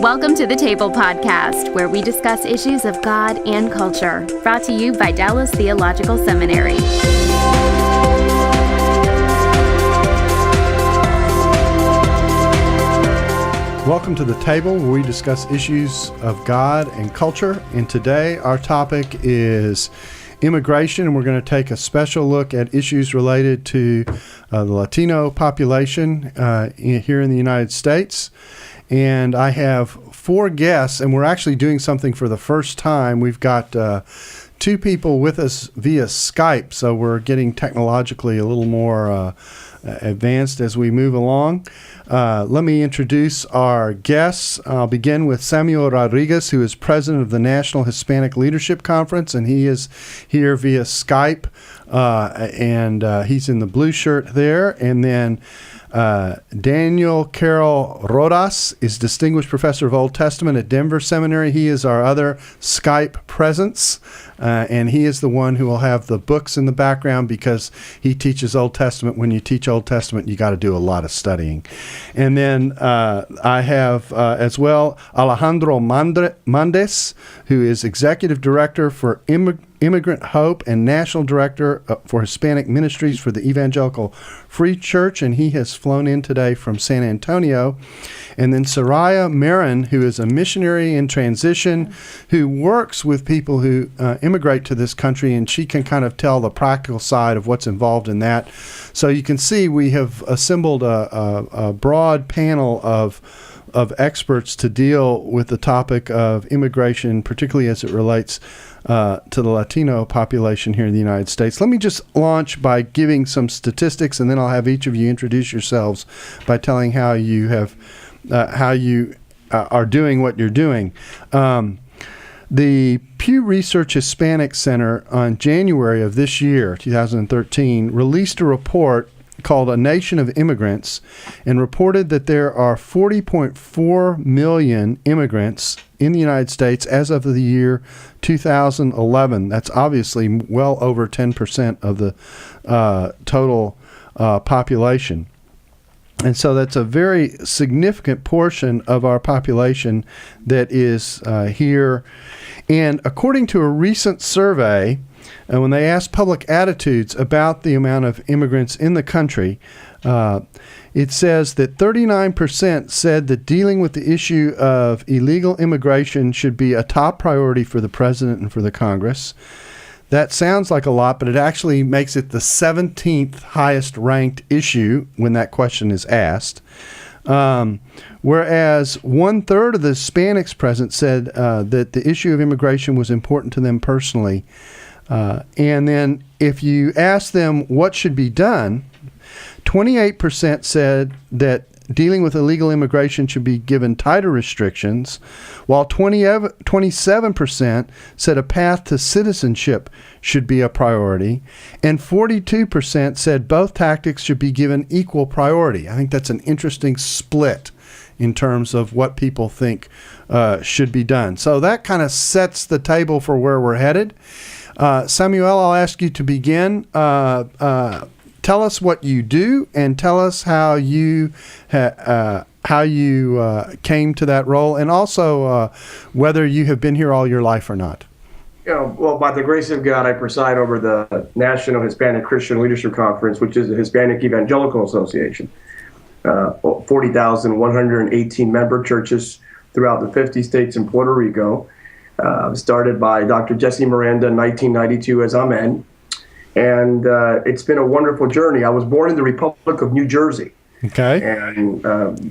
Welcome to the Table Podcast, where we discuss issues of God and culture, brought to you by Dallas Theological Seminary. Welcome to the Table, where we discuss issues of God and culture. And today our topic is immigration, and we're going to take a special look at issues related to the Latino population here in the United States. And I have four guests, and we're actually doing something for the first time. We've got two people with us via Skype, so we're getting technologically a little more advanced as we move along. Let me introduce our guests. I'll begin with Samuel Rodriguez, who is president of the National Hispanic Leadership Conference, and he is here via Skype, and he's in the blue shirt there. And then Daniel Carroll-Rodas is Distinguished Professor of Old Testament at Denver Seminary. He is our other Skype presence, and he is the one who will have the books in the background because he teaches Old Testament. When you teach Old Testament, you got to do a lot of studying. And then I have as well Alejandro Mandes, who is Executive Director for Immigrant Hope and National Director for Hispanic Ministries for the Evangelical Free Church, and he has flown in today from San Antonio. And then Soraya Marin, who is a missionary in transition, who works with people who immigrate to this country, and she can kind of tell the practical side of what's involved in that. So you can see we have assembled a broad panel of experts to deal with the topic of immigration, particularly as it relates to the Latino population here in the United States. Let me just launch by giving some statistics, and then I'll have each of you introduce yourselves by telling how you are doing what you're doing. The Pew Research Hispanic Center on January of this year, 2013, released a report called A Nation of Immigrants, and reported that there are 40.4 million immigrants in the United States as of the year 2011. That's obviously well over 10% of the total population. And so that's a very significant portion of our population that is here. And according to a recent survey, when they asked public attitudes about the amount of immigrants in the country, it says that 39% said that dealing with the issue of illegal immigration should be a top priority for the president and for the Congress. That sounds like a lot, but it actually makes it the 17th highest ranked issue when that question is asked. Whereas 1/3 of the Hispanics present said that the issue of immigration was important to them personally. And then if you ask them what should be done, 28% said that dealing with illegal immigration should be given tighter restrictions, while 27% said a path to citizenship should be a priority, and 42% said both tactics should be given equal priority. I think that's an interesting split in terms of what people think should be done. So that kind of sets the table for where we're headed. Samuel, I'll ask you to begin. Tell us what you do, and tell us how you came to that role, and also whether you have been here all your life or not. Well, by the grace of God, I preside over the National Hispanic Christian Leadership Conference, which is the Hispanic Evangelical Association. 40,118 member churches throughout the 50 states and Puerto Rico. Started by Dr. Jesse Miranda in 1992 as Amen. And it's been a wonderful journey. I was born in the Republic of New Jersey. Okay. And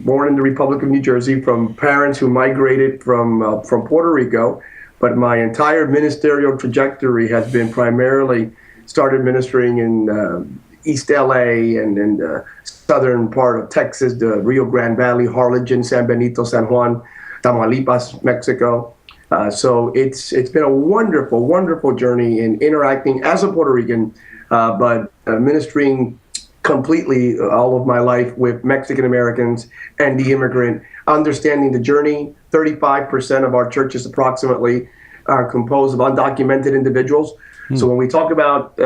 born in the Republic of New Jersey from parents who migrated from Puerto Rico. But my entire ministerial trajectory has been primarily started ministering in East LA and in the southern part of Texas, the Rio Grande Valley, Harlingen, San Benito, San Juan, Tamaulipas, Mexico. So it's been a wonderful, wonderful journey in interacting as a Puerto Rican, but ministering completely all of my life with Mexican Americans and the immigrant, understanding the journey. 35% of our churches approximately are composed of undocumented individuals. So when we talk about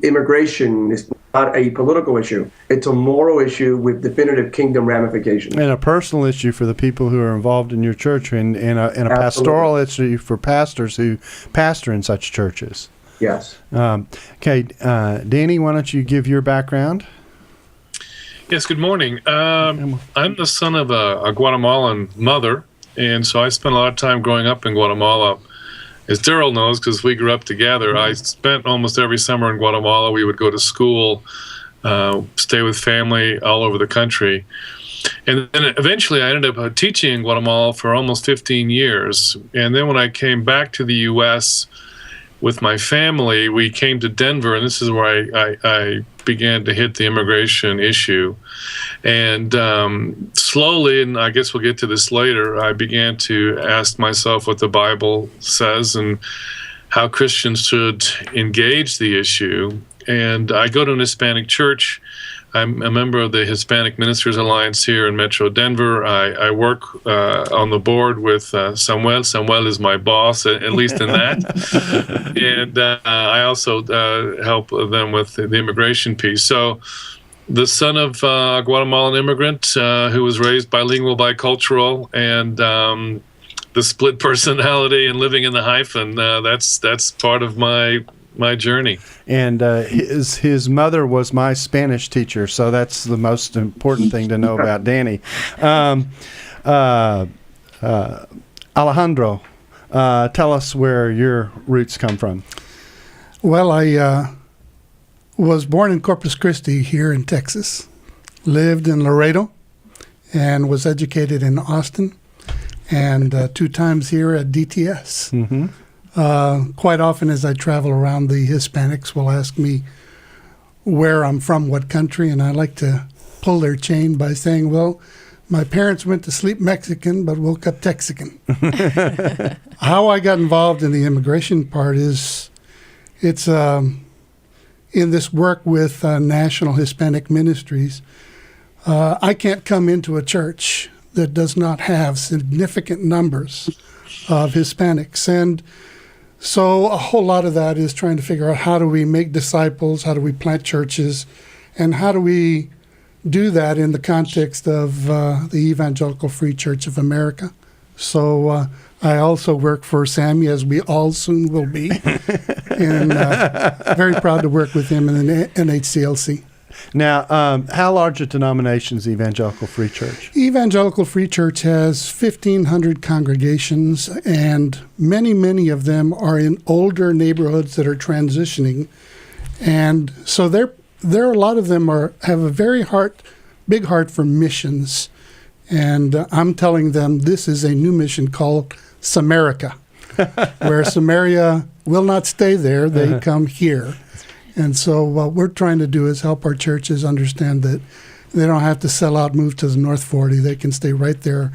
immigration, not a political issue. It's a moral issue with definitive kingdom ramifications. And a personal issue for the people who are involved in your church, and a pastoral issue for pastors who pastor in such churches. Yes. Okay, Danny, why don't you give your background? Yes, good morning. I'm the son of a Guatemalan mother, and so I spent a lot of time growing up in Guatemala. As Darrell knows, because we grew up together, I spent almost every summer in Guatemala. We would go to school, stay with family all over the country. And then eventually I ended up teaching in Guatemala for almost 15 years. And then when I came back to the U.S. with my family, we came to Denver, and this is where I began to hit the immigration issue. And slowly, and I guess we'll get to this later, I began to ask myself what the Bible says and how Christians should engage the issue. And I go to an Hispanic church. I'm a member of the Hispanic Ministries Alliance here in Metro Denver. I work on the board with Samuel. Samuel is my boss, at least in that. And I also help them with the immigration piece. So the son of a Guatemalan immigrant who was raised bilingual, bicultural, and the split personality and living in the hyphen, that's part of my journey. And his mother was my Spanish teacher, so that's the most important thing to know about Danny. Alejandro, tell us where your roots come from. Well, I was born in Corpus Christi here in Texas, lived in Laredo, and was educated in Austin, and 2 times here at DTS. Mm-hmm. Quite often as I travel around, the Hispanics will ask me where I'm from, what country, and I like to pull their chain by saying, well, my parents went to sleep Mexican but woke up Texican. How I got involved in the immigration part is it's in this work with National Hispanic Ministries. I can't come into a church that does not have significant numbers of Hispanics, and so a whole lot of that is trying to figure out how do we make disciples, how do we plant churches, and how do we do that in the context of the Evangelical Free Church of America. So I also work for Sammy, as we all soon will be, and very proud to work with him in the NHCLC. Now, how large a denomination is Evangelical Free Church? Evangelical Free Church has 1,500 congregations, and many of them are in older neighborhoods that are transitioning. And so there a lot of them have a big heart for missions. And I'm telling them this is a new mission called Samarica, where Samaria will not stay there, they come here. And so what we're trying to do is help our churches understand that they don't have to sell out, move to the North 40. They can stay right there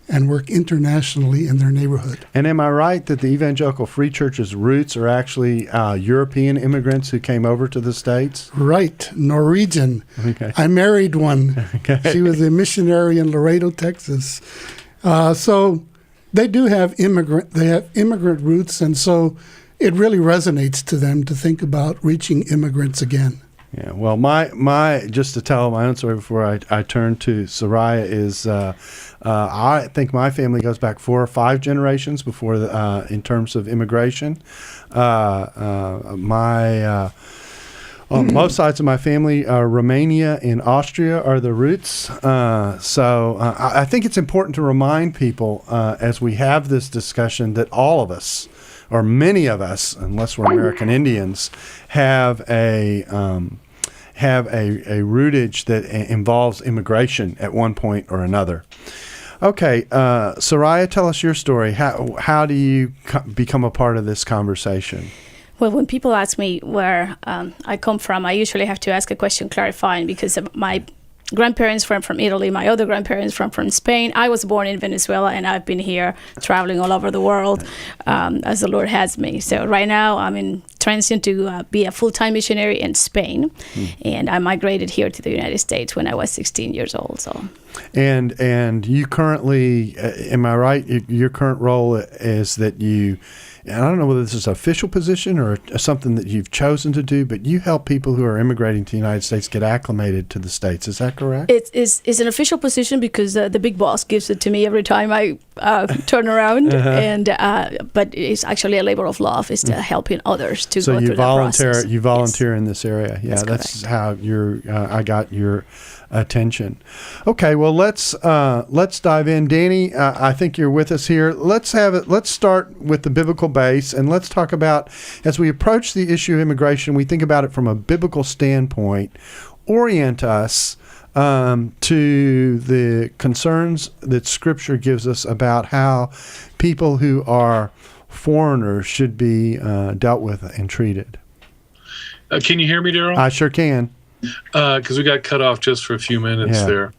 and work internationally in their neighborhood. And am I right that the Evangelical Free Church's roots are actually European immigrants who came over to the States? Right, Norwegian. Okay. I married one. Okay. She was a missionary in Laredo, Texas. So they do have immigrant roots, and so it really resonates to them to think about reaching immigrants again. Yeah, well, my just to tell my own story before I turn to Soraya is I think my family goes back 4 or 5 generations before in terms of immigration. On both sides of my family, Romania and Austria are the roots. So I think it's important to remind people as we have this discussion that all of us, or many of us, unless we're American Indians, have a rootage that involves immigration at one point or another. Okay, Soraya, tell us your story. How do you become a part of this conversation? Well, when people ask me where I come from, I usually have to ask a question clarifying, because my grandparents from Italy, my other grandparents from Spain. I was born in Venezuela, and I've been here traveling all over the world as the Lord has me. So right now I'm in transitioned to be a full-time missionary in Spain, and I migrated here to the United States when I was 16 years old. So, and you currently, am I right? Your current role is that you, and I don't know whether this is an official position or something that you've chosen to do, but you help people who are immigrating to the United States get acclimated to the States. Is that correct? It's an official position because the big boss gives it to me every time I turn around, and but it's actually a labor of love. It's helping others to go through that process. You volunteer in this area. Yeah, that's how I got your attention. Okay, well let's dive in. Danny, I think you're with us here. Let's start with the biblical base, and let's talk about, as we approach the issue of immigration, we think about it from a biblical standpoint. Orient us to the concerns that Scripture gives us about how people who are foreigners should be dealt with and treated. Can you hear me, Darrell? I sure can. Because we got cut off just for a few minutes there.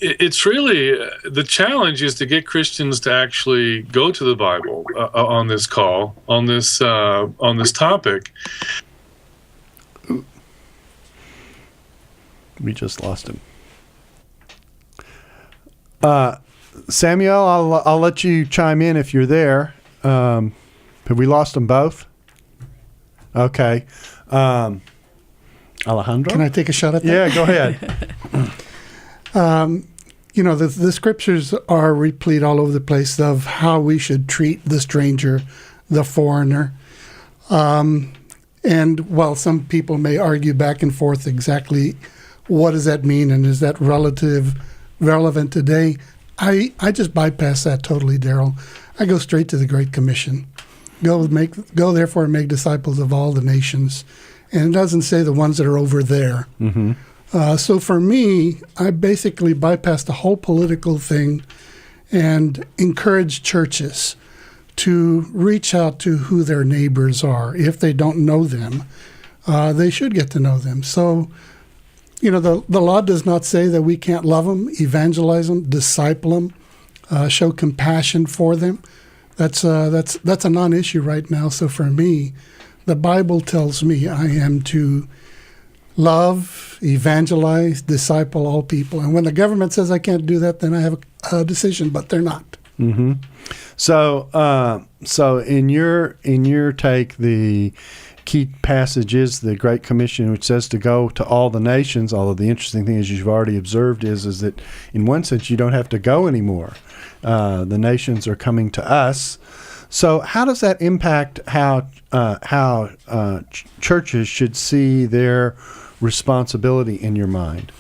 It's really, the challenge is to get Christians to actually go to the Bible on this call, on this topic. We just lost him. Samuel, I'll let you chime in if you're there. Have we lost them both? Okay. Alejandro? Can I take a shot at that? Yeah, go ahead. The scriptures are replete all over the place of how we should treat the stranger, the foreigner. And while some people may argue back and forth exactly what does that mean and is that relevant today, I just bypass that totally, Darrell. I go straight to the Great Commission. Go therefore and make disciples of all the nations. And it doesn't say the ones that are over there. Mm-hmm. So for me, I basically bypass the whole political thing and encourage churches to reach out to who their neighbors are. If they don't know them, they should get to know them. So, the law does not say that we can't love them, evangelize them, disciple them, show compassion for them. That's a non-issue right now. So for me, the Bible tells me I am to love, evangelize, disciple all people. And when the government says I can't do that, then I have a decision, but they're not. Mm-hmm. So in your take, the key passage is the Great Commission, which says to go to all the nations. Although the interesting thing, as you've already observed, is that in one sense you don't have to go anymore. The nations are coming to us. So how does that impact how churches should see their responsibility in your mind?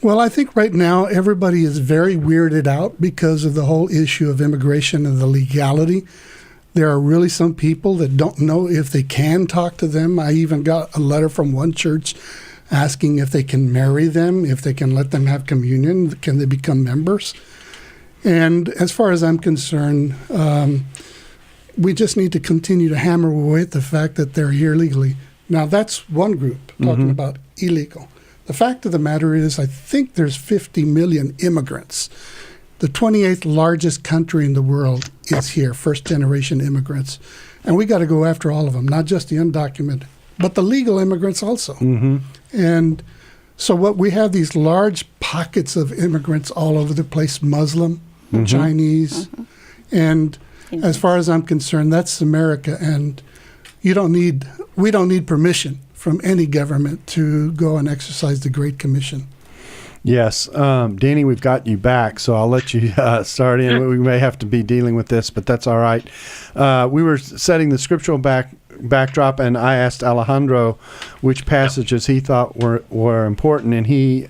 Well, I think right now everybody is very weirded out because of the whole issue of immigration and the legality. There are really some people that don't know if they can talk to them. I even got a letter from one church asking if they can marry them, if they can let them have communion, can they become members? And as far as I'm concerned, we just need to continue to hammer away at the fact that they're here legally. Now, that's one group talking about illegal. The fact of the matter is, I think there's 50 million immigrants. The 28th largest country in the world is here, first-generation immigrants. And we got to go after all of them, not just the undocumented, but the legal immigrants also. Mm-hmm. And so what we have these large pockets of immigrants all over the place, Muslim, Chinese, and as far as I'm concerned, that's America, and we don't need permission from any government to go and exercise the Great Commission. Yes. Danny, we've got you back, so I'll let you start in. We may have to be dealing with this, but that's all right. We were setting the scriptural backdrop, and I asked Alejandro which passages he thought were important, and he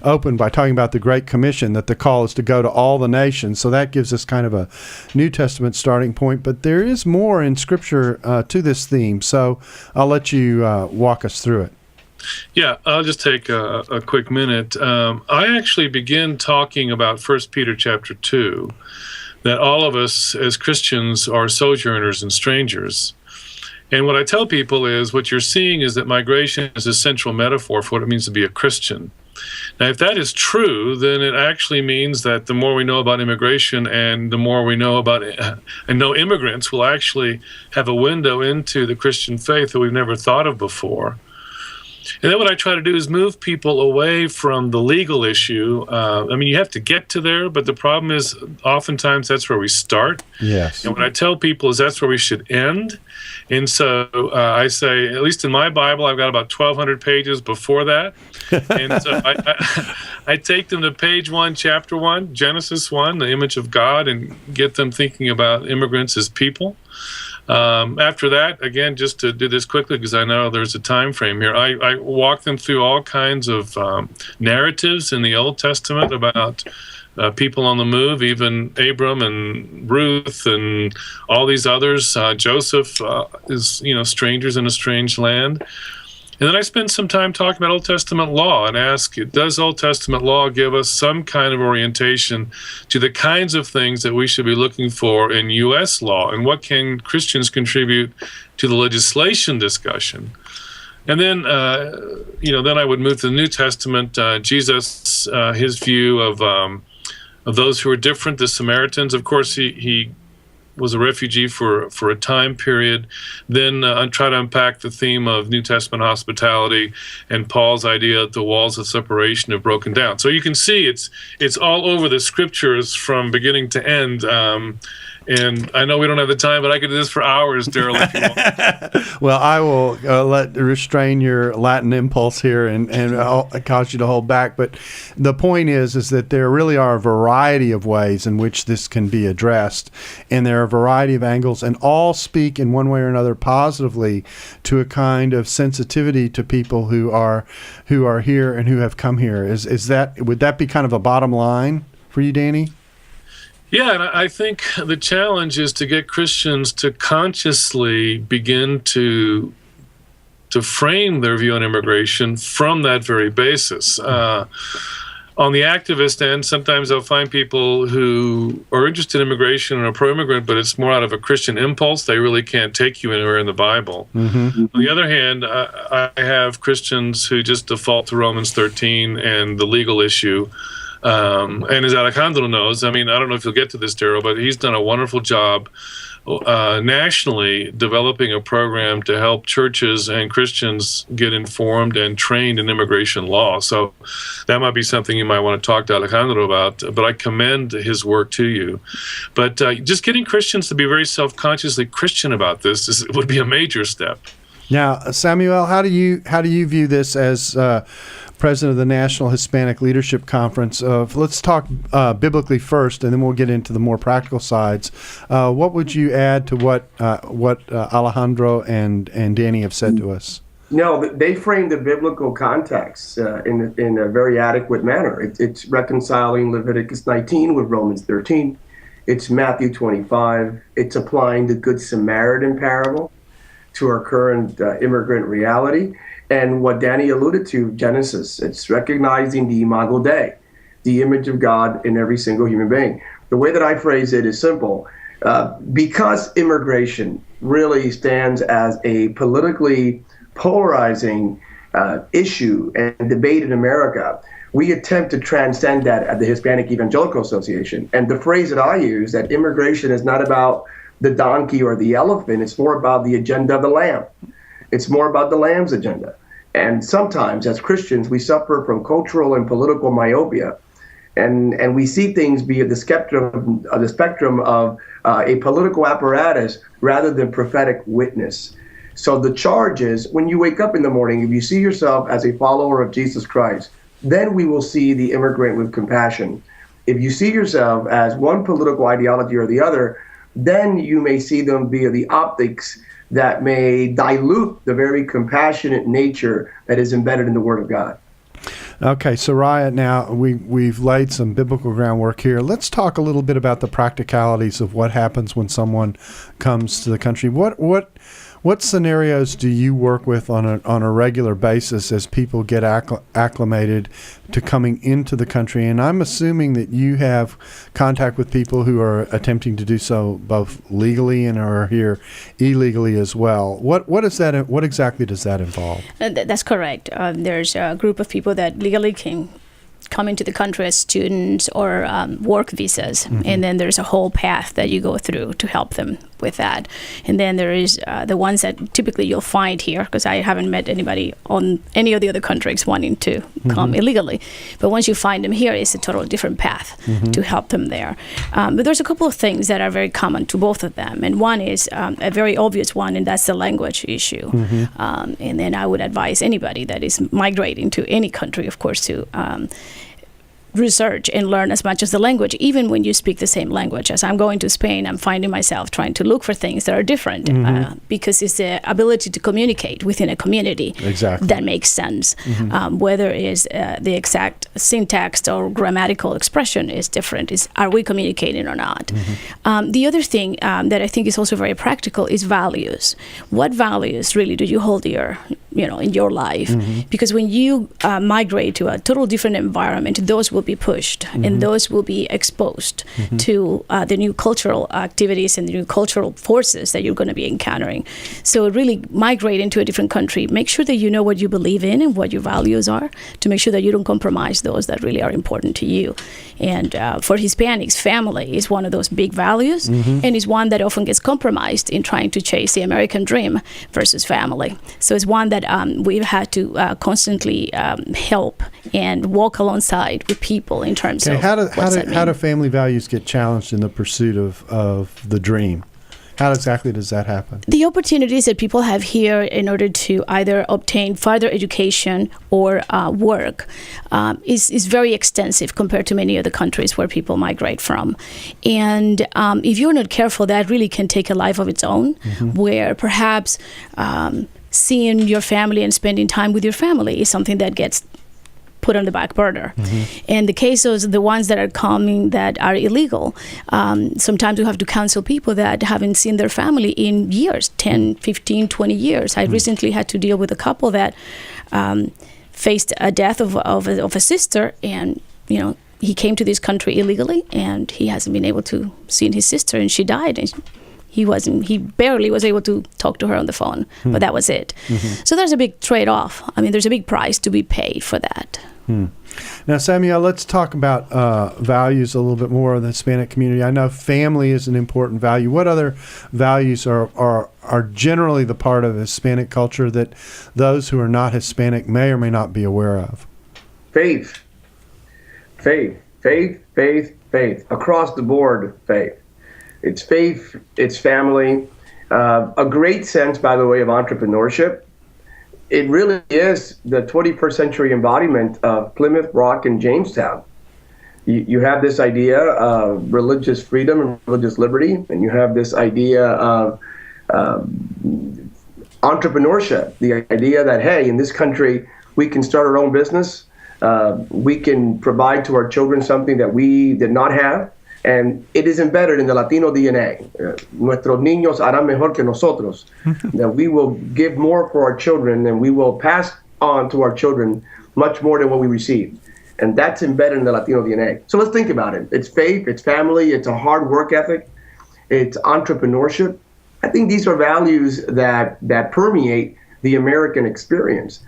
opened by talking about the Great Commission, that the call is to go to all the nations. So that gives us kind of a New Testament starting point, but there is more in Scripture to this theme, so I'll let you walk us through it. Yeah, I'll just take a quick minute. I actually begin talking about 1 Peter chapter 2, that all of us as Christians are sojourners and strangers. And what I tell people is what you're seeing is that migration is a central metaphor for what it means to be a Christian. Now, if that is true, then it actually means that the more we know about immigration and the more we know about and know immigrants will actually have a window into the Christian faith that we've never thought of before. And then what I try to do is move people away from the legal issue. I mean, you have to get to there, but the problem is oftentimes that's where we start. Yes. And what I tell people is that's where we should end. And so I say, at least in my Bible, I've got about 1,200 pages before that. And so I take them to page 1, chapter 1, Genesis 1, the image of God, and get them thinking about immigrants as people. After that, again, just to do this quickly because I know there's a time frame here, I walk them through all kinds of narratives in the Old Testament about people on the move, even Abram and Ruth and all these others. Joseph is, strangers in a strange land. And then I spend some time talking about Old Testament law and ask, does Old Testament law give us some kind of orientation to the kinds of things that we should be looking for in U.S. law? And what can Christians contribute to the legislation discussion? And then, then I would move to the New Testament. Jesus, his view of those who are different, the Samaritans. Of course, he was a refugee for a time period. Then I try to unpack the theme of New Testament hospitality and Paul's idea that the walls of separation have broken down. So you can see it's all over the scriptures from beginning to end. And I know we don't have the time, but I could do this for hours, Darrell, if you want. Well, I will restrain your Latin impulse here and cause you to hold back. But the point is that there really are a variety of ways in which this can be addressed, and there are a variety of angles, and all speak in one way or another positively to a kind of sensitivity to people who are here and who have come here. Would that be kind of a bottom line for you, Danny? Yeah, and I think the challenge is to get Christians to consciously begin to frame their view on immigration from that very basis. On the activist end, sometimes I'll find people who are interested in immigration and are pro-immigrant, but it's more out of a Christian impulse. They really can't take you anywhere in the Bible. Mm-hmm. On the other hand, I have Christians who just default to Romans 13 and the legal issue. And as Alejandro knows, I mean, I don't know if you'll get to this, Darrell, but he's done a wonderful job nationally developing a program to help churches and Christians get informed and trained in immigration law. So that might be something you might want to talk to Alejandro about, but I commend his work to you. But just getting Christians to be very self-consciously Christian about this would be a major step. Now, Samuel, how do you view this as president of the National Hispanic Leadership Conference? Let's talk biblically first, and then we'll get into the more practical sides. What would you add to what Alejandro and Danny have said to us? No, they frame the biblical context in a very adequate manner. It's reconciling Leviticus 19 with Romans 13. It's Matthew 25. It's applying the Good Samaritan parable to our current immigrant reality. And what Danny alluded to, Genesis, it's recognizing the imago Dei, the image of God in every single human being. The way that I phrase it is simple. Because immigration really stands as a politically polarizing issue and debate in America, we attempt to transcend that at the Hispanic Evangelical Association. And the phrase that I use, that immigration is not about the donkey or the elephant, it's more about the agenda of the lamb. It's more about the lamb's agenda. And sometimes, as Christians, we suffer from cultural and political myopia, and we see things via the spectrum of a political apparatus rather than prophetic witness. So the charge is, when you wake up in the morning, if you see yourself as a follower of Jesus Christ, then we will see the immigrant with compassion. If you see yourself as one political ideology or the other, then you may see them via the optics that may dilute the very compassionate nature that is embedded in the Word of God. Okay, Soraya, now we've laid some biblical groundwork here. Let's talk a little bit about the practicalities of what happens when someone comes to the country. What What scenarios do you work with on a regular basis as people get acclimated to coming into the country? And I'm assuming that you have contact with people who are attempting to do so both legally and are here illegally as well. What exactly does that involve? That's correct. There's a group of people that legally can come into the country as students or work visas, and then there's a whole path that you go through to help them with that. And then there is the ones that typically you'll find here, because I haven't met anybody on any of the other countries wanting to come illegally. But once you find them here, it's a totally different path to help them there. But there's a couple of things that are very common to both of them. And one is a very obvious one, and that's the language issue. And then I would advise anybody that is migrating to any country, of course, to research and learn as much as the language, even when you speak the same language. As I'm going to Spain, I'm finding myself trying to look for things that are different because it's the ability to communicate within a community that makes sense. Whether it's the exact syntax or grammatical expression is different. Are we communicating or not? The other thing that I think is also very practical is values. What values really do you hold dear, in your life? Because when you migrate to a total different environment, those will be pushed and those will be exposed to the new cultural activities and the new cultural forces that you're going to be encountering. So really migrate into a different country. Make sure that you know what you believe in and what your values are, to make sure that you don't compromise those that really are important to you. And for Hispanics, family is one of those big values, and is one that often gets compromised in trying to chase the American dream versus family. So it's one that we've had to constantly help and walk alongside with people in terms of how do family values get challenged in the pursuit of the dream? How exactly does that happen? The opportunities that people have here in order to either obtain further education or work is very extensive compared to many other countries where people migrate from. And if you're not careful, that really can take a life of its own, where perhaps seeing your family and spending time with your family is something that gets put on the back burner. And the cases, the ones that are coming that are illegal, sometimes we have to counsel people that haven't seen their family in years, 10, 15, 20 years. I recently had to deal with a couple that faced a death of a sister, and he came to this country illegally, and he hasn't been able to see his sister, and she died, and he barely was able to talk to her on the phone, but that was it. So there's a big trade-off. I mean, there's a big price to be paid for that. Now, Samuel, let's talk about values a little bit more in the Hispanic community. I know family is an important value. What other values are generally the part of Hispanic culture that those who are not Hispanic may or may not be aware of? Faith. Across the board, faith. It's faith, it's family, a great sense, by the way, of entrepreneurship. It really is the 21st century embodiment of Plymouth Rock and Jamestown. You have this idea of religious freedom and religious liberty, and you have this idea of entrepreneurship, the idea that, hey, in this country, we can start our own business, we can provide to our children something that we did not have. And it is embedded in the Latino DNA. Nuestros niños harán mejor que nosotros. That we will give more for our children, and we will pass on to our children much more than what we received. And that's embedded in the Latino DNA. So let's think about it. It's faith, it's family, it's a hard work ethic, it's entrepreneurship. I think these are values that permeate the American experience.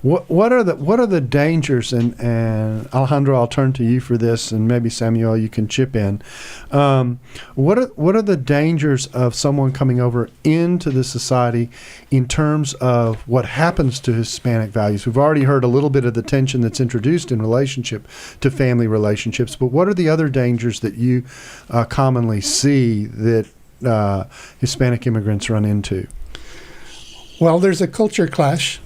What are the dangers, and Alejandro, I'll turn to you for this, and maybe Samuel, you can chip in. What are the dangers of someone coming over into the society in terms of what happens to Hispanic values? We've already heard a little bit of the tension that's introduced in relationship to family relationships, but what are the other dangers that you commonly see that Hispanic immigrants run into? Well, there's a culture clash.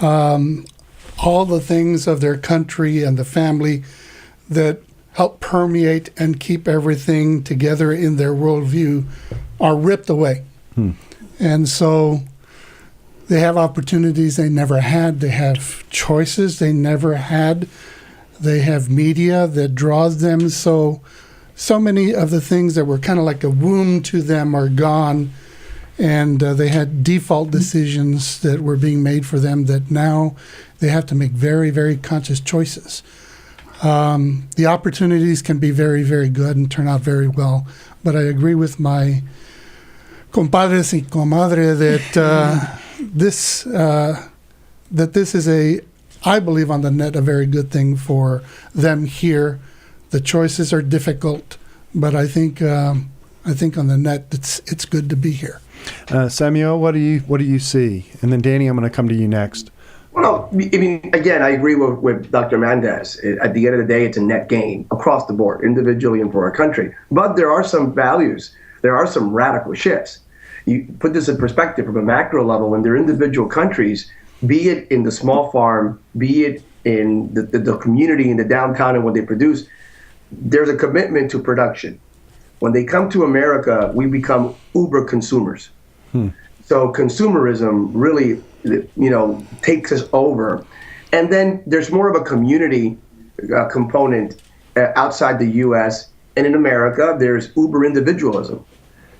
All the things of their country and the family that help permeate and keep everything together in their worldview are ripped away. And so they have opportunities they never had. They have choices they never had. They have media that draws them. So many of the things that were kind of like a womb to them are gone. And they had default decisions that were being made for them that now they have to make very, very conscious choices. The opportunities can be very, very good and turn out very well. But I agree with my compadres y comadre that this is I believe on the net, a very good thing for them here. The choices are difficult, but I think on the net it's good to be here. Samuel, what do you see? And then Danny, I'm going to come to you next. Well, I mean, again, I agree with Dr. Mandes. At the end of the day, it's a net gain across the board, individually and for our country. But there are some values. There are some radical shifts. You put this in perspective from a macro level in their individual countries, be it in the small farm, be it in the community, in the downtown and what they produce, there's a commitment to production. When they come to America, we become uber consumers. So consumerism really, takes us over. And then there's more of a community component outside the U.S. And in America, there's uber individualism.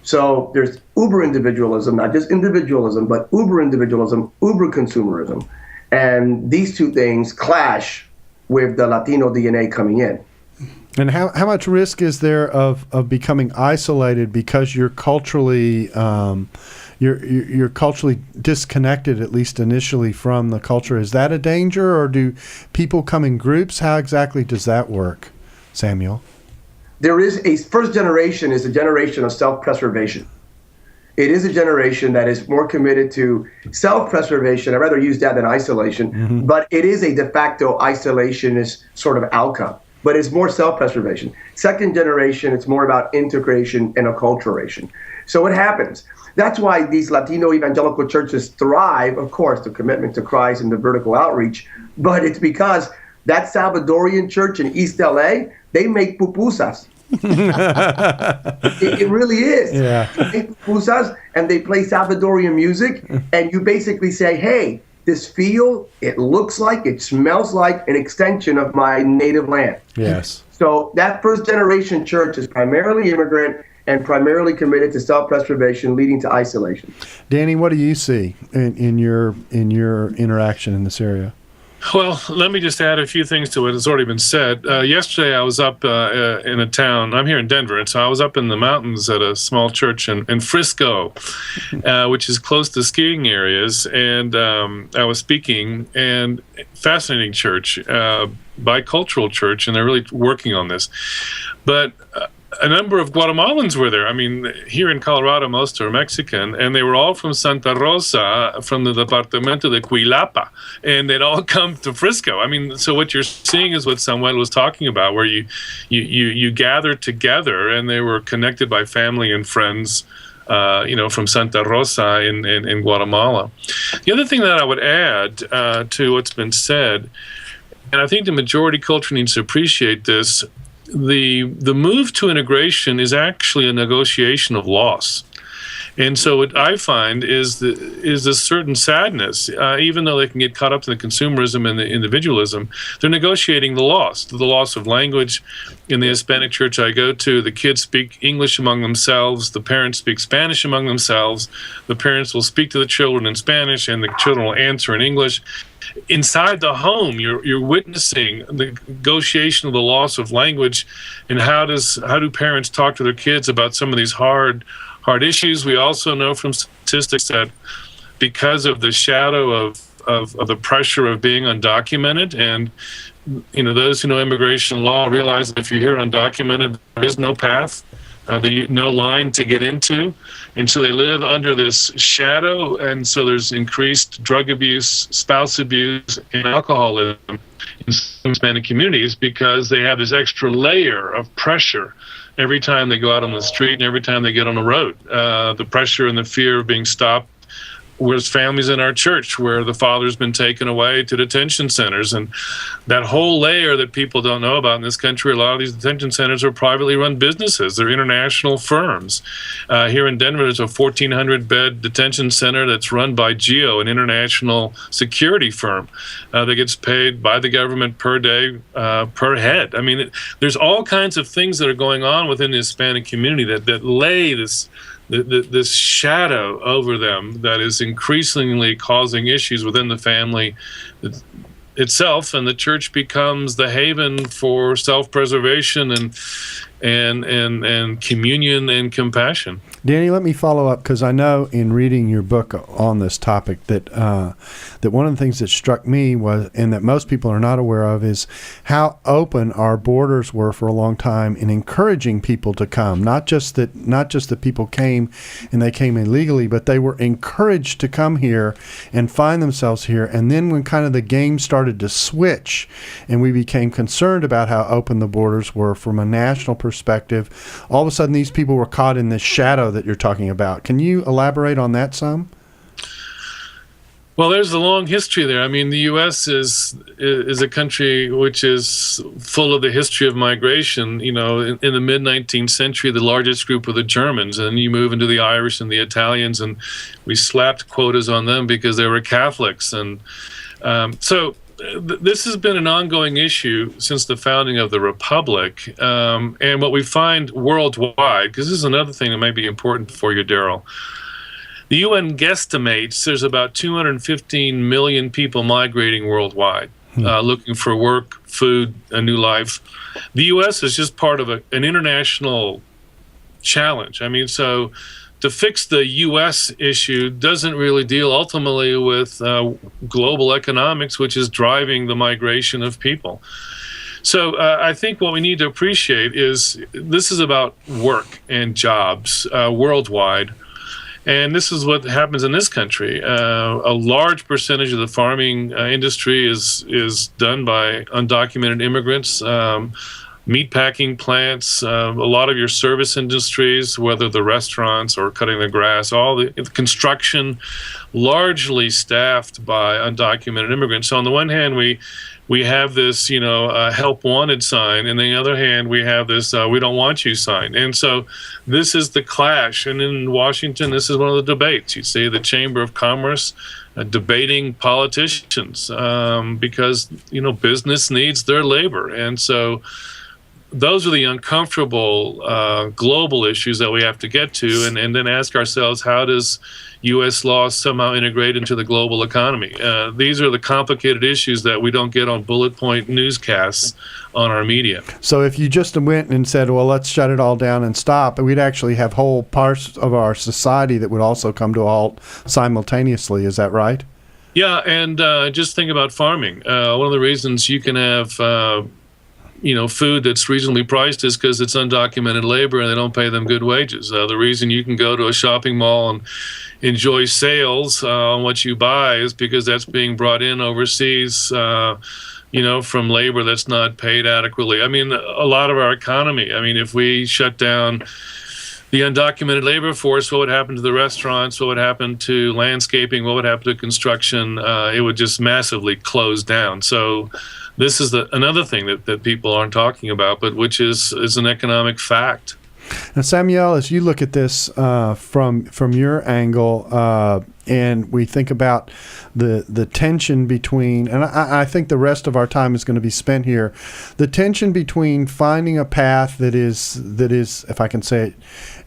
So there's uber individualism, not just individualism, but uber individualism, uber consumerism. And these two things clash with the Latino DNA coming in. And how much risk is there of becoming isolated because you're culturally you're culturally disconnected, at least initially, from the culture? Is that a danger, or do people come in groups? How exactly does that work, Samuel? There is a first generation is a generation of self-preservation. It is a generation that is more committed to self-preservation. I'd rather use that than isolation, but it is a de facto isolationist sort of outcome. But it's more self-preservation. Second generation, it's more about integration and acculturation. So what happens? That's why these Latino evangelical churches thrive, of course, the commitment to Christ and the vertical outreach, but it's because that Salvadorian church in East LA, they make pupusas. it really is. Yeah. They make pupusas and they play Salvadorian music, and you basically say, hey, this field, it looks like, it smells like an extension of my native land. Yes. So that first generation church is primarily immigrant and primarily committed to self-preservation, leading to isolation. Danny, what do you see in your interaction in this area? Well, let me just add a few things to what has already been said. Yesterday, I was up in a town. I'm here in Denver, and so I was up in the mountains at a small church in Frisco, which is close to skiing areas. And I was speaking, and fascinating church, bicultural church, and they're really working on this. But a number of Guatemalans were there. I mean, here in Colorado, most are Mexican, and they were all from Santa Rosa, from the Departamento de Cuilapa, and they'd all come to Frisco. I mean, so what you're seeing is what Samuel was talking about, where you gather together, and they were connected by family and friends, from Santa Rosa in Guatemala. The other thing that I would add to what's been said, and I think the majority culture needs to appreciate this, the move to integration is actually a negotiation of loss. And so what I find is this certain sadness, even though they can get caught up in the consumerism and the individualism, they're negotiating the loss of language. In the Hispanic church I go to, the kids speak English among themselves, the parents speak Spanish among themselves, the parents will speak to the children in Spanish, and the children will answer in English. Inside the home, you're witnessing the negotiation of the loss of language, and how do parents talk to their kids about some of these hard issues. We also know from statistics that because of the shadow of the pressure of being undocumented, and those who know immigration law realize that if you're here undocumented, there is no path, no line to get into, and so they live under this shadow, and so there's increased drug abuse, spouse abuse, and alcoholism in some Hispanic communities because they have this extra layer of pressure every time they go out on the street and every time they get on the road. The pressure and the fear of being stopped. There's families in our church where the father's been taken away to detention centers, and that whole layer that people don't know about in this country, a lot of these detention centers are privately run businesses. They're international firms. Here in Denver, there's a 1,400-bed detention center that's run by GEO, an international security firm that gets paid by the government per day, per head. I mean, there's all kinds of things that are going on within the Hispanic community that lay this this shadow over them that is increasingly causing issues within the family itself, and the church becomes the haven for self-preservation and communion and compassion. Danny, let me follow up, because I know in reading your book on this topic that that one of the things that struck me was, and that most people are not aware of, is how open our borders were for a long time in encouraging people to come. Not just that people came and they came illegally, but they were encouraged to come here and find themselves here. And then when kind of the game started to switch and we became concerned about how open the borders were from a national perspective, all of a sudden these people were caught in this shadow that you're talking about. Can you elaborate on that some? Well, there's a long history there. I mean, the U.S. is a country which is full of the history of migration. You know, in the mid-19th century, the largest group were the Germans, and then you move into the Irish and the Italians, and we slapped quotas on them because they were Catholics. And this has been an ongoing issue since the founding of the Republic. And what we find worldwide, because this is another thing that might be important for you, Darrell, the UN guesstimates there's about 215 million people migrating worldwide, looking for work, food, a new life. The U.S. is just part of an international challenge. I mean, so to fix the U.S. issue doesn't really deal ultimately with global economics, which is driving the migration of people. So I think what we need to appreciate is this is about work and jobs worldwide. And this is what happens in this country. A large percentage of the farming industry is done by undocumented immigrants. Meatpacking plants, a lot of your service industries, whether the restaurants or cutting the grass, all the construction, largely staffed by undocumented immigrants. So on the one hand, we have this, help wanted sign, and on the other hand, we have this we don't want you sign. And so this is the clash. And in Washington, this is one of the debates. You see the Chamber of Commerce debating politicians because, business needs their labor. And so those are the uncomfortable global issues that we have to get to, and then ask ourselves, how does U.S. law somehow integrate into the global economy? These are the complicated issues that we don't get on bullet point newscasts on our media. So if you just went and said, well, let's shut it all down and stop, we'd actually have whole parts of our society that would also come to a halt simultaneously. Is that right? Yeah, and just think about farming. One of the reasons you can have food that's reasonably priced is because it's undocumented labor and they don't pay them good wages. The reason you can go to a shopping mall and enjoy sales on what you buy is because that's being brought in overseas, from labor that's not paid adequately. I mean, a lot of our economy, if we shut down the undocumented labor force, what would happen to the restaurants? What would happen to landscaping? What would happen to construction? It would just massively close down. So this is another thing that people aren't talking about, but which is an economic fact. Now, Samuel, as you look at this from your angle, and we think about the tension between, and I think the rest of our time is going to be spent here, the tension between finding a path that is, if I can say it,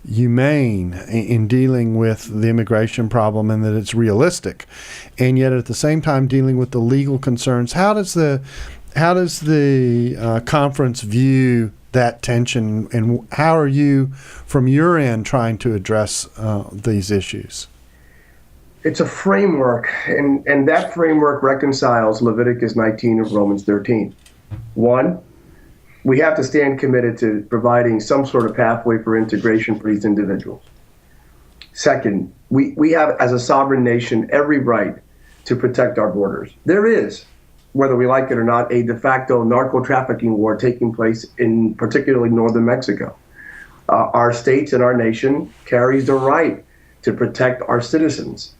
humane in dealing with the immigration problem, and that it's realistic, and yet at the same time dealing with the legal concerns. How does the conference view that tension, and how are you, from your end, trying to address these issues? It's a framework, and that framework reconciles Leviticus 19 and Romans 13. One, we have to stand committed to providing some sort of pathway for integration for these individuals. Second, we have, as a sovereign nation, every right to protect our borders. There is, whether we like it or not, a de facto narco-trafficking war taking place in particularly northern Mexico. Our states and our nation carries the right to protect our citizens.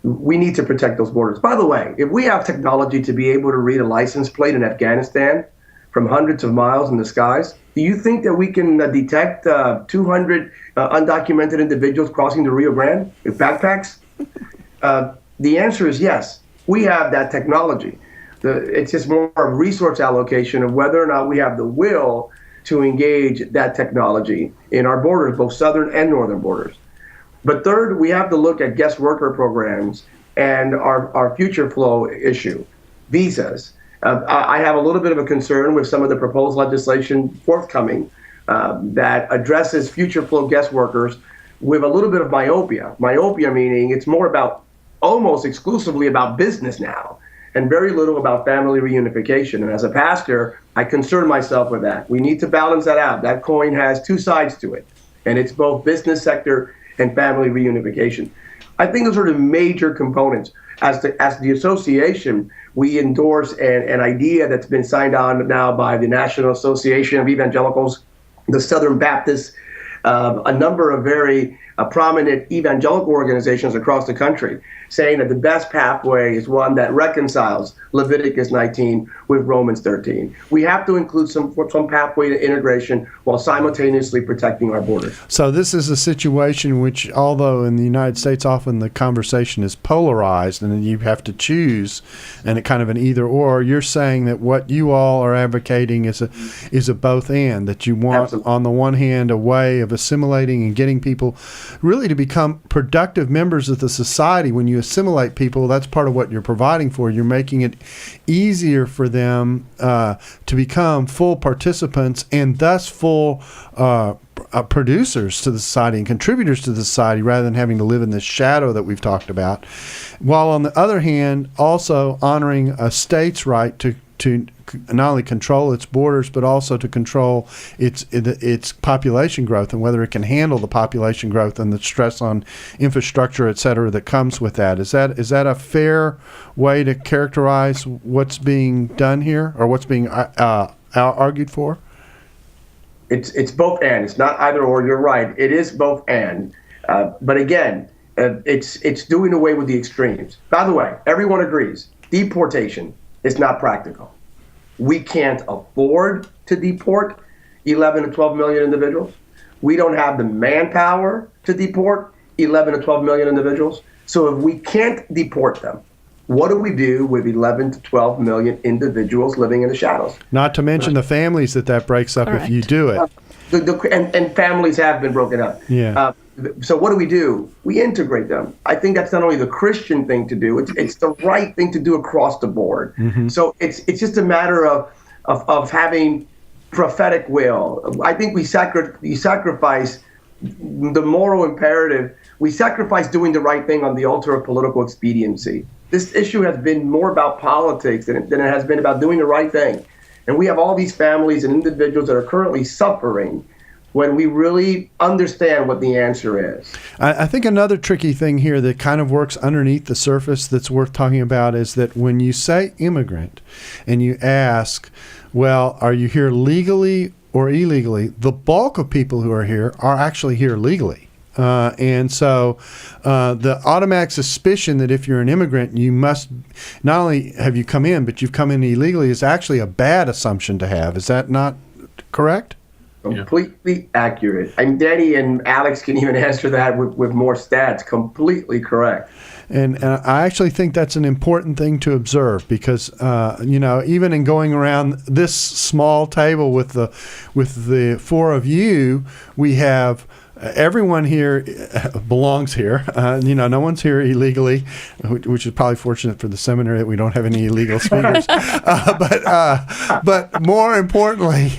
We need to protect those borders. By the way, if we have technology to be able to read a license plate in Afghanistan from hundreds of miles in the skies, do you think that we can detect 200 undocumented individuals crossing the Rio Grande with backpacks? The answer is yes. We have that technology. It's just more of resource allocation of whether or not we have the will to engage that technology in our borders, both southern and northern borders. But third, we have to look at guest worker programs and our future flow issue, visas. I have a little bit of a concern with some of the proposed legislation forthcoming that addresses future flow guest workers with a little bit of myopia. Myopia meaning it's more about, almost exclusively about business now, and very little about family reunification. And as a pastor, I concern myself with that. We need to balance that out. That coin has two sides to it, and it's both business sector and family reunification. I think those are the major components. As the association, we endorse an idea that's been signed on now by the National Association of Evangelicals, the Southern Baptists, a number of very prominent evangelical organizations across the country, saying that the best pathway is one that reconciles Leviticus 19 with Romans 13. We have to include some pathway to integration while simultaneously protecting our borders. So this is a situation which, although in the United States often the conversation is polarized and then you have to choose and it kind of an either or, you're saying that what you all are advocating is a both and, that you want Absolutely. On the one hand a way of assimilating and getting people really to become productive members of the society. When you assimilate people, that's part of what you're providing for. You're making it easier for them to become full participants and thus full producers to the society and contributors to the society, rather than having to live in this shadow that we've talked about. While on the other hand, also honoring a state's right to not only control its borders, but also to control its population growth and whether it can handle the population growth and the stress on infrastructure, et cetera, that comes with that. Is that a fair way to characterize what's being done here, or what's being argued for? It's both and. It's not either or. You're right. It is both and. But again, it's doing away with the extremes. By the way, everyone agrees deportation is not practical. We can't afford to deport 11 to 12 million individuals. We don't have the manpower to deport 11 to 12 million individuals. So if we can't deport them, what do we do with 11 to 12 million individuals living in the shadows? Not to mention the families that breaks up Correct. If you do it. And families have been broken up. Yeah. So what do? We integrate them. I think that's not only the Christian thing to do, it's the right thing to do across the board. Mm-hmm. So it's just a matter of having prophetic will. I think we sacrifice the moral imperative. We sacrifice doing the right thing on the altar of political expediency. This issue has been more about politics than it has been about doing the right thing. And we have all these families and individuals that are currently suffering when we really understand what the answer is. I think another tricky thing here that kind of works underneath the surface that's worth talking about is that when you say immigrant and you ask, well, are you here legally or illegally? The bulk of people who are here are actually here legally. And so the automatic suspicion that if you're an immigrant, you must not only have you come in, but you've come in illegally is actually a bad assumption to have. Is that not correct? Completely accurate. And Danny and Alex can even answer that with more stats. Completely correct. And I actually think that's an important thing to observe because, even in going around this small table with the four of you, we have everyone here belongs here. No one's here illegally, which is probably fortunate for the seminary that we don't have any illegal speakers. But more importantly,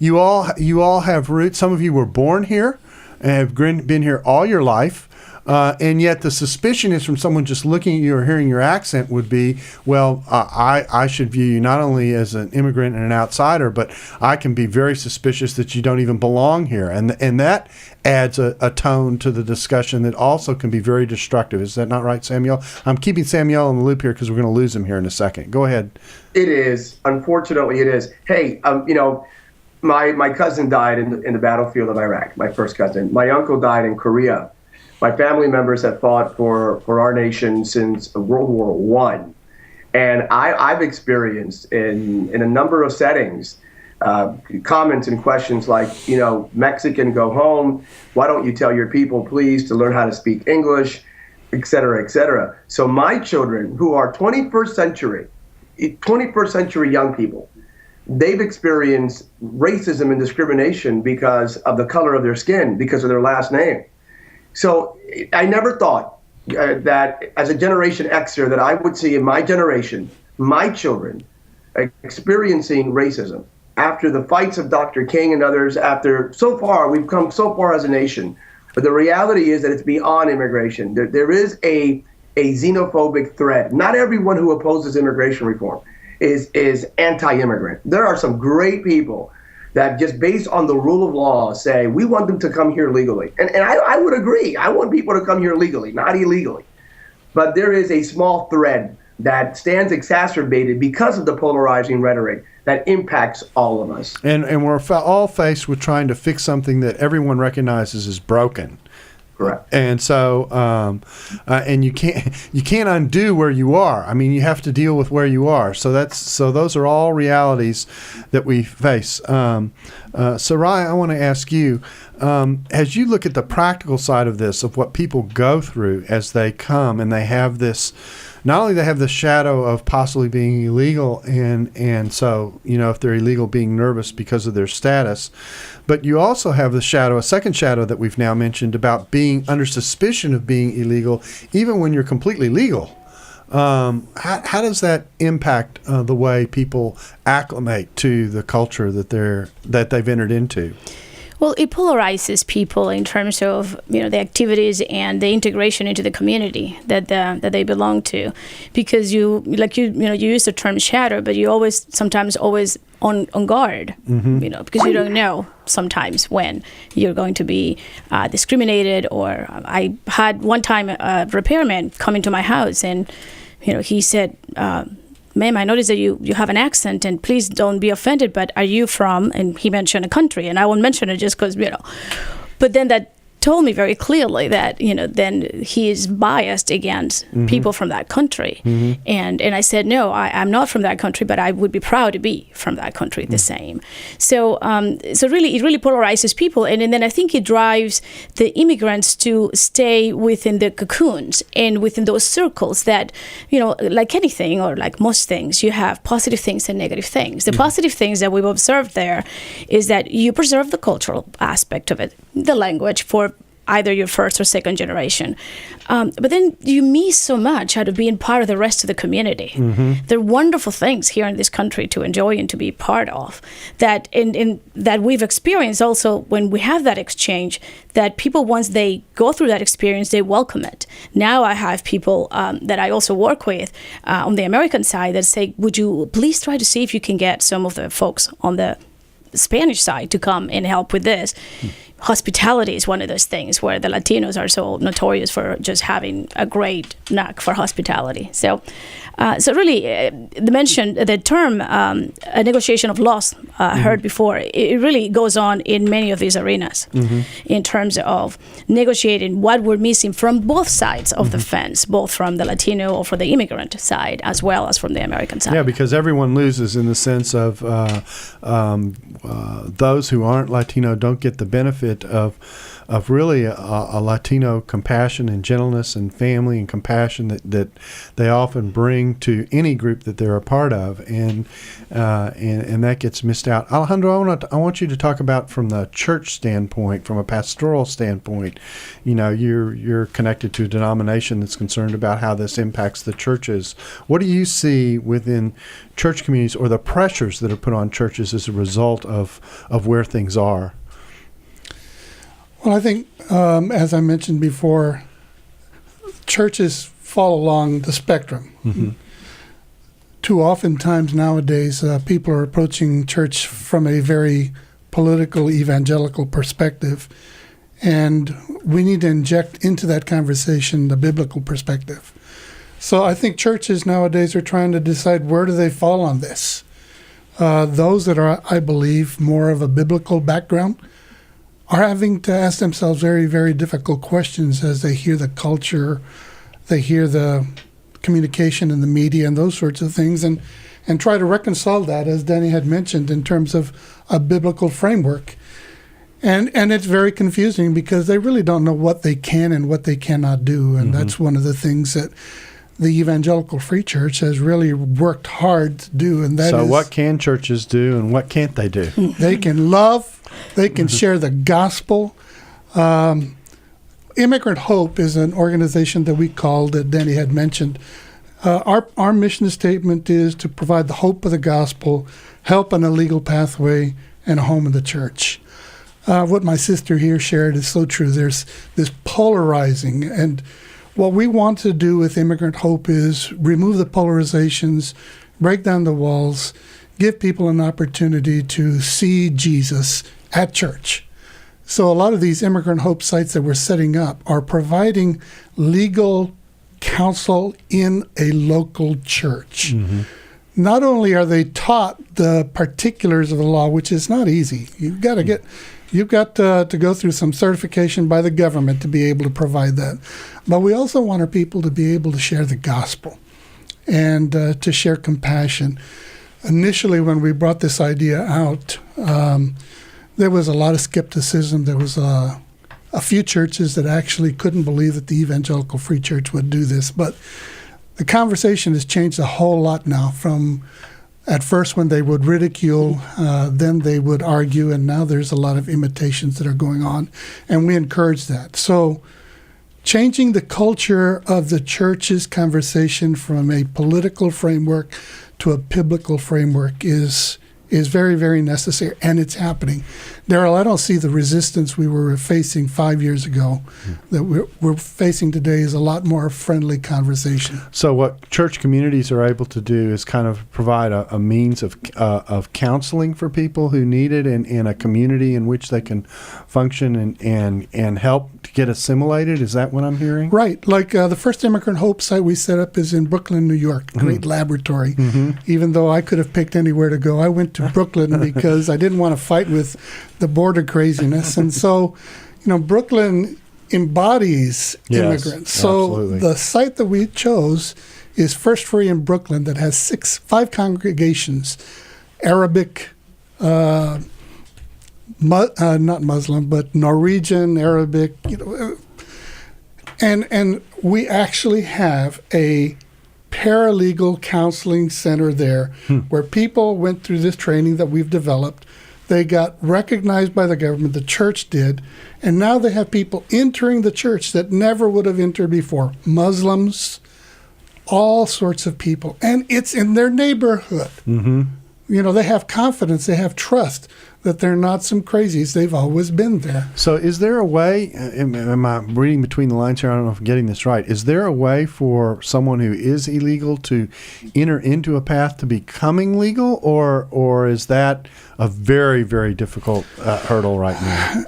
you all have roots. Some of you were born here and have been here all your life. And yet the suspicion is from someone just looking at you or hearing your accent would be, well, I should view you not only as an immigrant and an outsider, but I can be very suspicious that you don't even belong here. And that adds a tone to the discussion that also can be very destructive. Is that not right, Samuel? I'm keeping Samuel in the loop here because we're going to lose him here in a second. Go ahead. It is. Unfortunately, it is. Hey, my cousin died in the battlefield of Iraq, my first cousin. My uncle died in Korea. My family members have fought for our nation since World War I. And I've experienced in a number of settings comments and questions like, Mexican, go home. Why don't you tell your people, please, to learn how to speak English, et cetera, et cetera. So my children, who are 21st century young people, they've experienced racism and discrimination because of the color of their skin, because of their last name. So I never thought that as a Generation Xer that I would see in my generation, my children, experiencing racism after the fights of Dr. King and others. So far, we've come so far as a nation. But the reality is that it's beyond immigration. There is a xenophobic threat. Not everyone who opposes immigration reform is anti-immigrant. There are some great people that just based on the rule of law say, we want them to come here legally. And I would agree. I want people to come here legally, not illegally. But there is a small thread that stands exacerbated because of the polarizing rhetoric that impacts all of us. And we're all faced with trying to fix something that everyone recognizes is broken. Correct. And so, and you can't undo where you are. I mean, you have to deal with where you are. So those are all realities that we face. Soraya, I want to ask you, as you look at the practical side of this, of what people go through as they come, and they have this. Not only they have the shadow of possibly being illegal, and so, if they're illegal, being nervous because of their status, but you also have a second shadow that we've now mentioned about being under suspicion of being illegal, even when you're completely legal. How does that impact the way people acclimate to the culture that they've entered into? Well, it polarizes people in terms of the activities and the integration into the community that they belong to, because you use the term shadow, but you sometimes always on guard, because you don't know sometimes when you're going to be discriminated. Or I had one time a repairman come into my house, and he said, ma'am, I noticed that you have an accent, and please don't be offended, but are you from, and he mentioned a country, and I won't mention it just because, but then that told me very clearly that, then he is biased against people from that country. And I said, no, I'm not from that country, but I would be proud to be from that country the same. So really, it really polarizes people. And then I think it drives the immigrants to stay within the cocoons and within those circles that, like anything or like most things, you have positive things and negative things. The positive things that we've observed there is that you preserve the cultural aspect of it, the language for either your first or second generation. But then you miss so much out of being part of the rest of the community. There are wonderful things here in this country to enjoy and to be part of that that we've experienced also when we have that exchange, that people, once they go through that experience, they welcome it. Now I have people that I also work with on the American side that say, would you please try to see if you can get some of the folks on the Spanish side to come and help with this. Hospitality is one of those things where the Latinos are so notorious for just having a great knack for hospitality. So really, the term a negotiation of loss heard before, it really goes on in many of these arenas in terms of negotiating what we're missing from both sides of the fence, both from the Latino or for the immigrant side as well as from the American side. Yeah, because everyone loses in the sense of those who aren't Latino don't get the benefit of really a Latino compassion and gentleness and family and compassion that they often bring to any group that they're a part of, and that gets missed out. Alejandro, I want you to talk about from the church standpoint, from a pastoral standpoint. You're connected to a denomination that's concerned about how this impacts the churches. What do you see within church communities, or the pressures that are put on churches as a result of where things are? Well, I think, as I mentioned before, churches fall along the spectrum. Too oftentimes nowadays, people are approaching church from a very political, evangelical perspective, and we need to inject into that conversation the biblical perspective. So I think churches nowadays are trying to decide, where do they fall on this? Those that are, I believe, more of a biblical background are having to ask themselves very, very difficult questions as they hear the culture, they hear the communication in the media and those sorts of things, and try to reconcile that, as Danny had mentioned, in terms of a biblical framework. And it's very confusing because they really don't know what they can and what they cannot do. And that's one of the things that the Evangelical Free Church has really worked hard to do. And that is, what can churches do and what can't they do? They can love, they can share the gospel. Immigrant Hope is an organization that we called, that Danny had mentioned. Our mission statement is to provide the hope of the gospel, help on a legal pathway, and a home in the church. What my sister here shared is so true. There's this polarizing, and what we want to do with Immigrant Hope is remove the polarizations, break down the walls, give people an opportunity to see Jesus at church. So a lot of these Immigrant Hope sites that we're setting up are providing legal counsel in a local church. Mm-hmm. Not only are they taught the particulars of the law, which is not easy. You've got to go through some certification by the government to be able to provide that. But we also want our people to be able to share the gospel and to share compassion. Initially, when we brought this idea out, there was a lot of skepticism. There was a few churches that actually couldn't believe that the Evangelical Free Church would do this. But the conversation has changed a whole lot now, from at first when they would ridicule, then they would argue, and now there's a lot of imitations that are going on, and we encourage that. So changing the culture of the church's conversation from a political framework to a biblical framework is very, very necessary, and it's happening. Darrell, I don't see the resistance we were facing 5 years ago that we're facing today is a lot more friendly conversation. So what church communities are able to do is kind of provide a means of counseling for people who need it in a community in which they can function and help to get assimilated. Is that what I'm hearing? Right. Like the first Immigrant Hope site we set up is in Brooklyn, New York. Great laboratory. Mm-hmm. Even though I could have picked anywhere to go, I went to Brooklyn because I didn't want to fight with the border craziness. And so, Brooklyn embodies immigrants. So absolutely. The site that we chose is First Free in Brooklyn that has 5 congregations, Arabic, not Muslim, but Norwegian, Arabic, and we actually have a paralegal counseling center there where people went through this training that we've developed. They got recognized by the government, the church did, and now they have people entering the church that never would have entered before. Muslims, all sorts of people. And it's in their neighborhood. Mm-hmm. They have confidence, they have trust that they're not some crazies. They've always been there. So is there a way, am I reading between the lines here? I don't know if I'm getting this right. Is there a way for someone who is illegal to enter into a path to becoming legal, or is that a very, very difficult hurdle right now?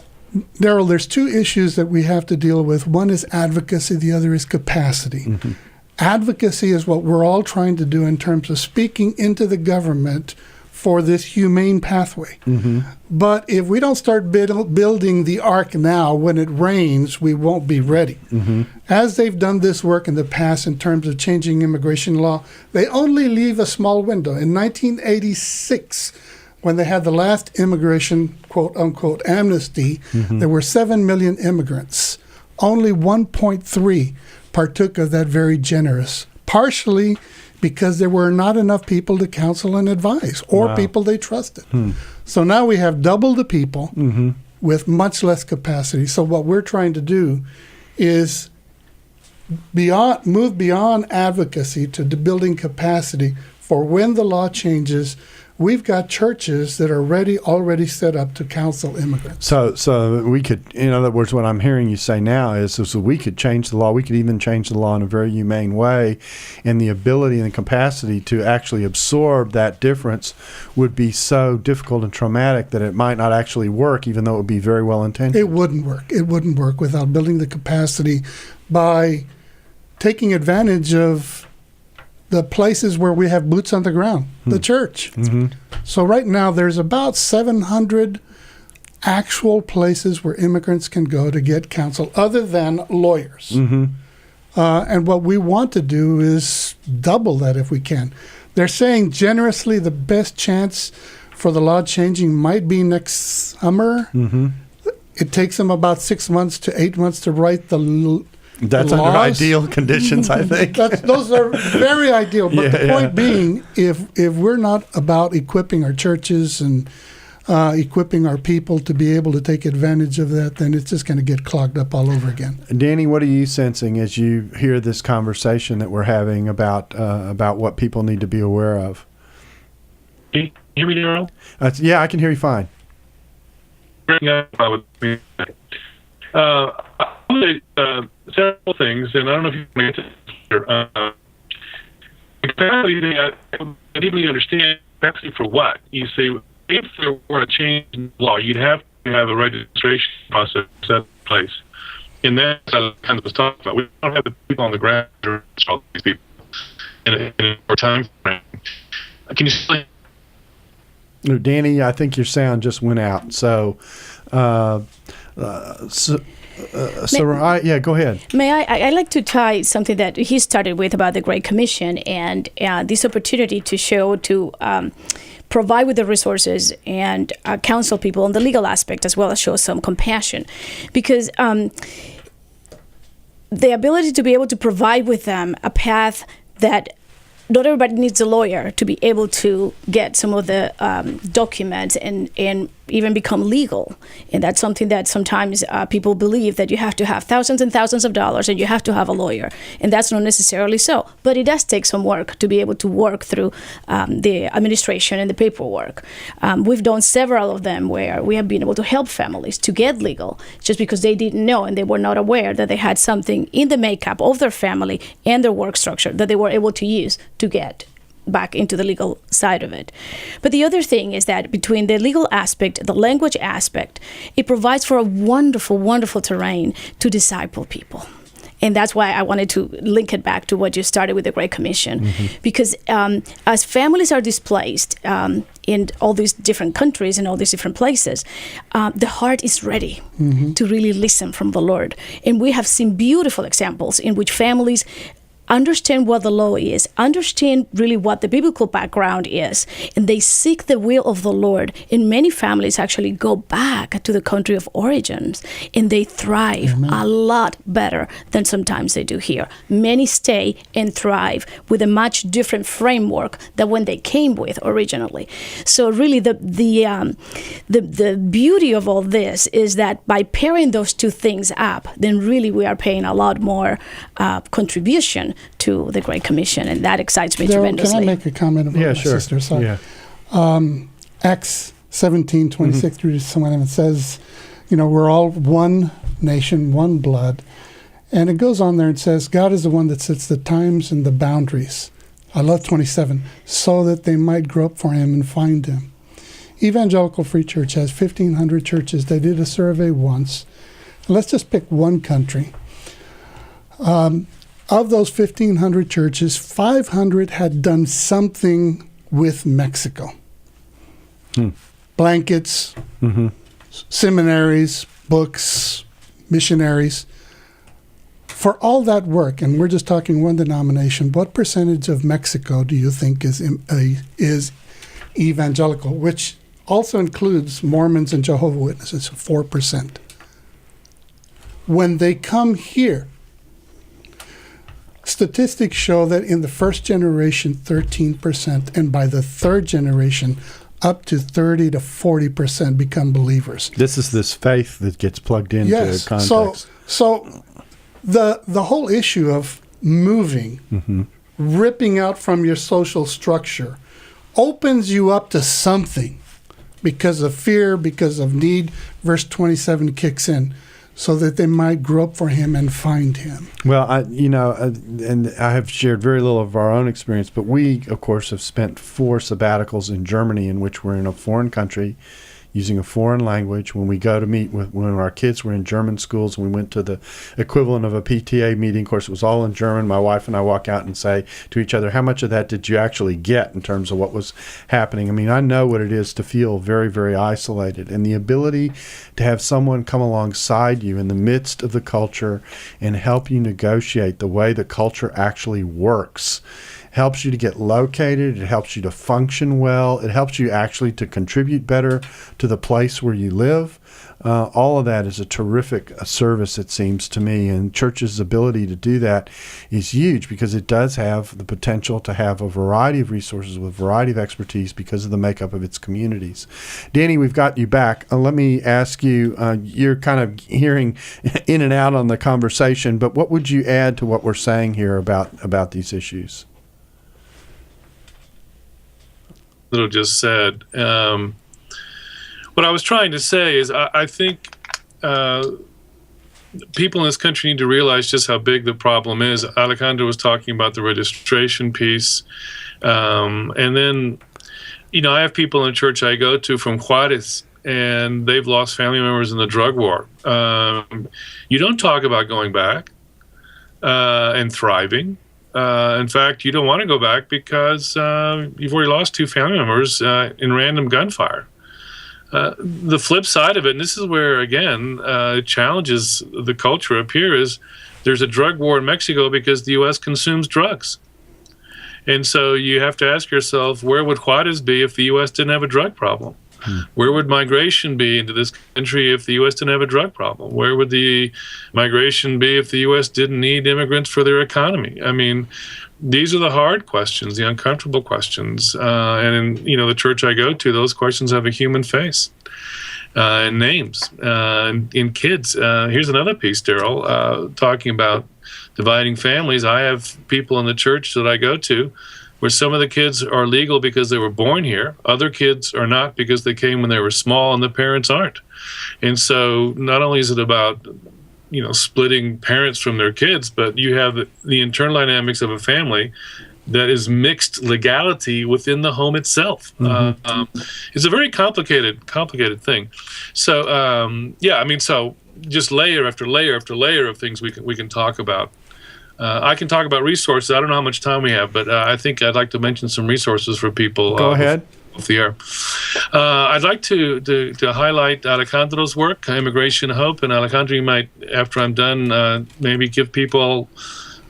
Darrell, there's 2 issues that we have to deal with. One is advocacy, the other is capacity. Mm-hmm. Advocacy is what we're all trying to do in terms of speaking into the government for this humane pathway. Mm-hmm. But if we don't start building the ark now, when it rains, we won't be ready. Mm-hmm. As they've done this work in the past in terms of changing immigration law, they only leave a small window. In 1986, when they had the last immigration, quote-unquote, amnesty, there were 7 million immigrants. Only 1.3 partook of that very generous, partially because there were not enough people to counsel and advise, or people they trusted. So now we have double the people with much less capacity. So what we're trying to do is move beyond advocacy to building capacity for when the law changes. We've got churches that are already set up to counsel immigrants. So we could, in other words, what I'm hearing you say now is we could change the law. We could even change the law in a very humane way, and the ability and the capacity to actually absorb that difference would be so difficult and traumatic that it might not actually work, even though it would be very well intended. It wouldn't work. It wouldn't work without building the capacity by taking advantage of the places where we have boots on the ground, the church. Mm-hmm. So right now there's about 700 actual places where immigrants can go to get counsel other than lawyers. Mm-hmm. And what we want to do is double that if we can. They're saying generously the best chance for the law changing might be next summer. Mm-hmm. It takes them about 6 months to 8 months to write That's under ideal conditions, I think. Those are very ideal. But the point being, if we're not about equipping our churches and equipping our people to be able to take advantage of that, then it's just going to get clogged up all over again. Danny, what are you sensing as you hear this conversation that we're having about what people need to be aware of? Can you hear me, Darrell? Yeah, I can hear you fine. Several things, and I don't know if you can get to this here. Exactly, I didn't really understand exactly for what. You say, if there were a change in law, you'd have to have a registration process set in place. And that's what I kind of was talking about. We don't have the people on the ground to register all these people in a time frame. Can you explain? No, Danny, I think your sound just went out. So, yeah, go ahead. May I like to tie something that he started with about the Great Commission and this opportunity to show, to provide with the resources and counsel people on the legal aspect, as well as show some compassion. Because the ability to be able to provide with them a path that not everybody needs a lawyer to be able to get some of the documents and even become legal. And that's something that sometimes people believe that you have to have thousands and thousands of dollars and you have to have a lawyer. And that's not necessarily so. But it does take some work to be able to work through the administration and the paperwork. We've done several of them where we have been able to help families to get legal just because they didn't know and they were not aware that they had something in the makeup of their family and their work structure that they were able to use to get back into the legal side of it. But the other thing is that between the legal aspect, the language aspect, it provides for a wonderful, wonderful terrain to disciple people. And that's why I wanted to link it back to what you started with the Great Commission. Because as families are displaced in all these different countries and all these different places, the heart is ready to really listen from the Lord. And we have seen beautiful examples in which families understand what the law is, understand really what the biblical background is, and they seek the will of the Lord. And many families actually go back to the country of origins, and they thrive a lot better than sometimes they do here. Many stay and thrive with a much different framework than when they came with originally. So really the beauty of all this is that by pairing those two things up, then really we are paying a lot more contribution to the Great Commission, and that excites me tremendously. Can I make a comment about my sister? Sorry. Yeah. Acts 17:26 through 27 says, we're all one nation, one blood. And it goes on there and says, God is the one that sets the times and the boundaries. I love 27, so that they might grow up for him and find him. Evangelical Free Church has 1,500 churches. They did a survey once. Let's just pick one country. Of those 1,500 churches, 500 had done something with Mexico. Blankets, seminaries, books, missionaries. For all that work, and we're just talking one denomination, what percentage of Mexico do you think is evangelical, which also includes Mormons and Jehovah's Witnesses, 4%. When they come here, statistics show that in the first generation, 13%, and by the third generation, up to 30 to 40% become believers. This is this faith that gets plugged into context. So the whole issue of moving, ripping out from your social structure, opens you up to something because of fear, because of need. Verse 27 kicks in. So that they might grow up for him and find him. Well, and I have shared very little of our own experience, but we, of course, have spent 4 sabbaticals in Germany in which we're in a foreign country using a foreign language. When we go to meet when our kids were in German schools, and we went to the equivalent of a PTA meeting, of course, it was all in German. My wife and I walk out and say to each other, how much of that did you actually get in terms of what was happening? I mean, I know what it is to feel very, very isolated, and the ability to have someone come alongside you in the midst of the culture and help you negotiate the way the culture actually works helps you to get located. It helps you to function well. It helps you actually to contribute better to the place where you live. All of that is a terrific service, it seems to me, and church's ability to do that is huge because it does have the potential to have a variety of resources with a variety of expertise because of the makeup of its communities. Danny, we've got you back. Let me ask you, you're kind of hearing in and out on the conversation, but what would you add to what we're saying here about these issues? Little just said. What I was trying to say is I think people in this country need to realize just how big the problem is. Alejandro was talking about the registration piece. And then, I have people in the church I go to from Juarez, and they've lost family members in the drug war. You don't talk about going back and thriving. In fact, you don't want to go back because you've already lost 2 family members in random gunfire. The flip side of it, and this is where, again, it challenges the culture up here, is there's a drug war in Mexico because the U.S. consumes drugs. And so you have to ask yourself, where would Juarez be if the U.S. didn't have a drug problem? Where would migration be into this country if the U.S. didn't have a drug problem? Where would the migration be if the U.S. didn't need immigrants for their economy? I mean, these are the hard questions, the uncomfortable questions. And in the church I go to, those questions have a human face and names. In kids, here's another piece, Darrell, talking about dividing families. I have people in the church that I go to where some of the kids are legal because they were born here. Other kids are not because they came when they were small and the parents aren't. And so not only is it about splitting parents from their kids, but you have the internal dynamics of a family that is mixed legality within the home itself. It's a very complicated thing. So, so just layer after layer after layer of things we can talk about. I can talk about resources. I don't know how much time we have, but I think I'd like to mention some resources for people. Go ahead. Off the air. I'd like to highlight Alejandro's work, Immigration Hope, and Alejandro, you might, after I'm done, maybe give people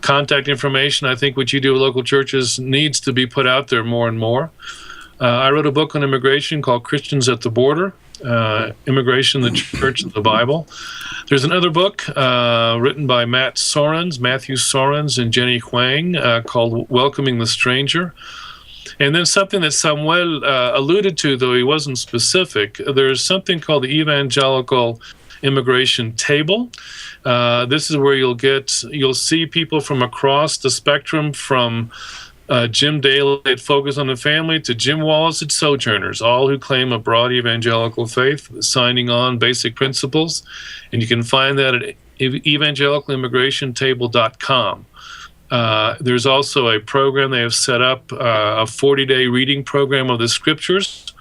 contact information. I think what you do at local churches needs to be put out there more and more. I wrote a book on immigration called Christians at the Border, Immigration, the Church, and the Bible. There's another book written by Matthew Sorens, and Jenny Huang called Welcoming the Stranger. And then something that Samuel alluded to, though he wasn't specific, there's something called the Evangelical Immigration Table. This is where you'll see people from across the spectrum, from Jim Daly at Focus on the Family to Jim Wallace at Sojourners, all who claim a broad evangelical faith, signing on basic principles. And you can find that at evangelicalimigrationtable.com. There's also a program they have set up, a 40-day reading program of the scriptures.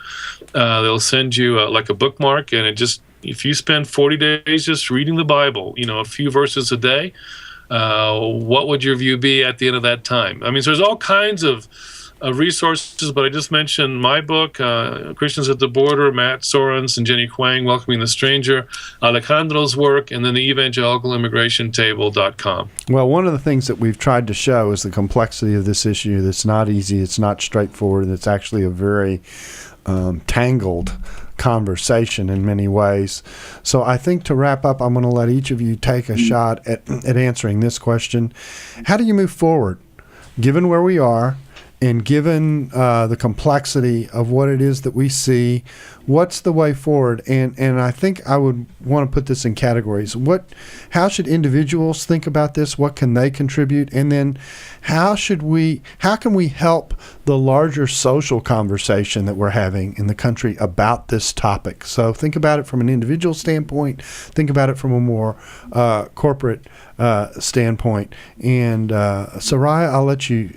They'll send you like a bookmark, and if you spend 40 days just reading the Bible, a few verses a day, what would your view be at the end of that time? I mean, so there's all kinds of resources, but I just mentioned my book, Christians at the Border, Matt Sorens and Jenny Huang, Welcoming the Stranger, Alejandro's work, and then the evangelicalimmigration.table.com. Well, one of the things that we've tried to show is the complexity of this issue. That's not easy, it's not straightforward, and it's actually a very tangled conversation in many ways. So I think to wrap up, I'm going to let each of you take a shot at answering this question. How do you move forward, given where we are, and given the complexity of what it is that we see? What's the way forward? And I think I would want to put this in categories. How should individuals think about this? What can they contribute? And then how can we help the larger social conversation that we're having in the country about this topic? So think about it from an individual standpoint. Think about it from a more corporate standpoint. And Soraya, I'll let you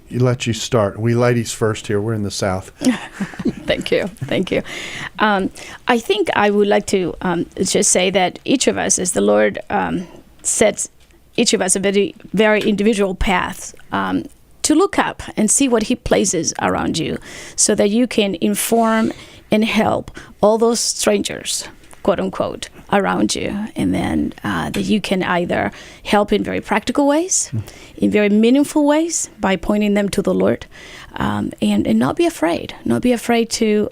start. We ladies first here. We're in the South. Thank you. I think I would like to just say that each of us, as the Lord sets each of us a very, very individual path, to look up and see what He places around you, so that you can inform and help all those strangers, quote unquote, around you. And then that you can either help in very practical ways, in very meaningful ways by pointing them to the Lord, and not be afraid to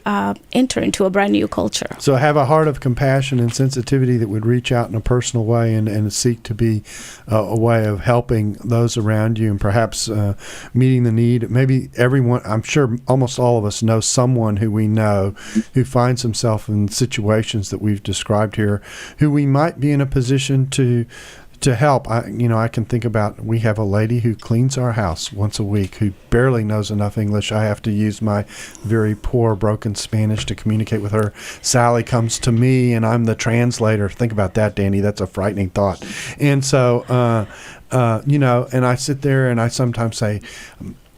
enter into a brand new culture. So have a heart of compassion and sensitivity that would reach out in a personal way and seek to be a way of helping those around you and perhaps meeting the need. Maybe everyone, I'm sure almost all of us know someone who we know who finds himself in situations that we've described here, who we might be in a position to help. I can think about, we have a lady who cleans our house once a week who barely knows enough English. I have to use my very poor, broken Spanish to communicate with her. Sally comes to me, and I'm the translator. Think about that, Danny. That's a frightening thought. And so, and I sit there and I sometimes say,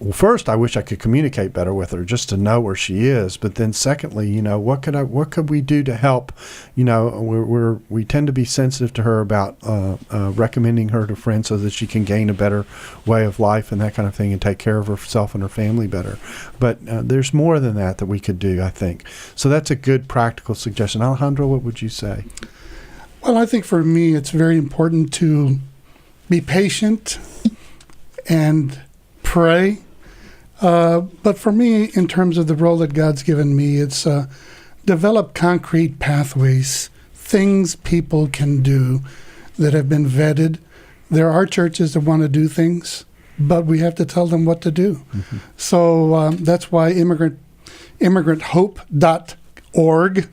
well, first, I wish I could communicate better with her just to know where she is. But then, secondly, what could we do to help? We tend to be sensitive to her about recommending her to friends so that she can gain a better way of life and that kind of thing, and take care of herself and her family better. But there's more than that we could do, I think. So that's a good practical suggestion. Alejandro, what would you say? Well, I think for me, it's very important to be patient and pray. But for me, in terms of the role that God's given me, it's develop concrete pathways, things people can do that have been vetted. There are churches that want to do things, but we have to tell them what to do. Mm-hmm. So that's why immigranthope.org,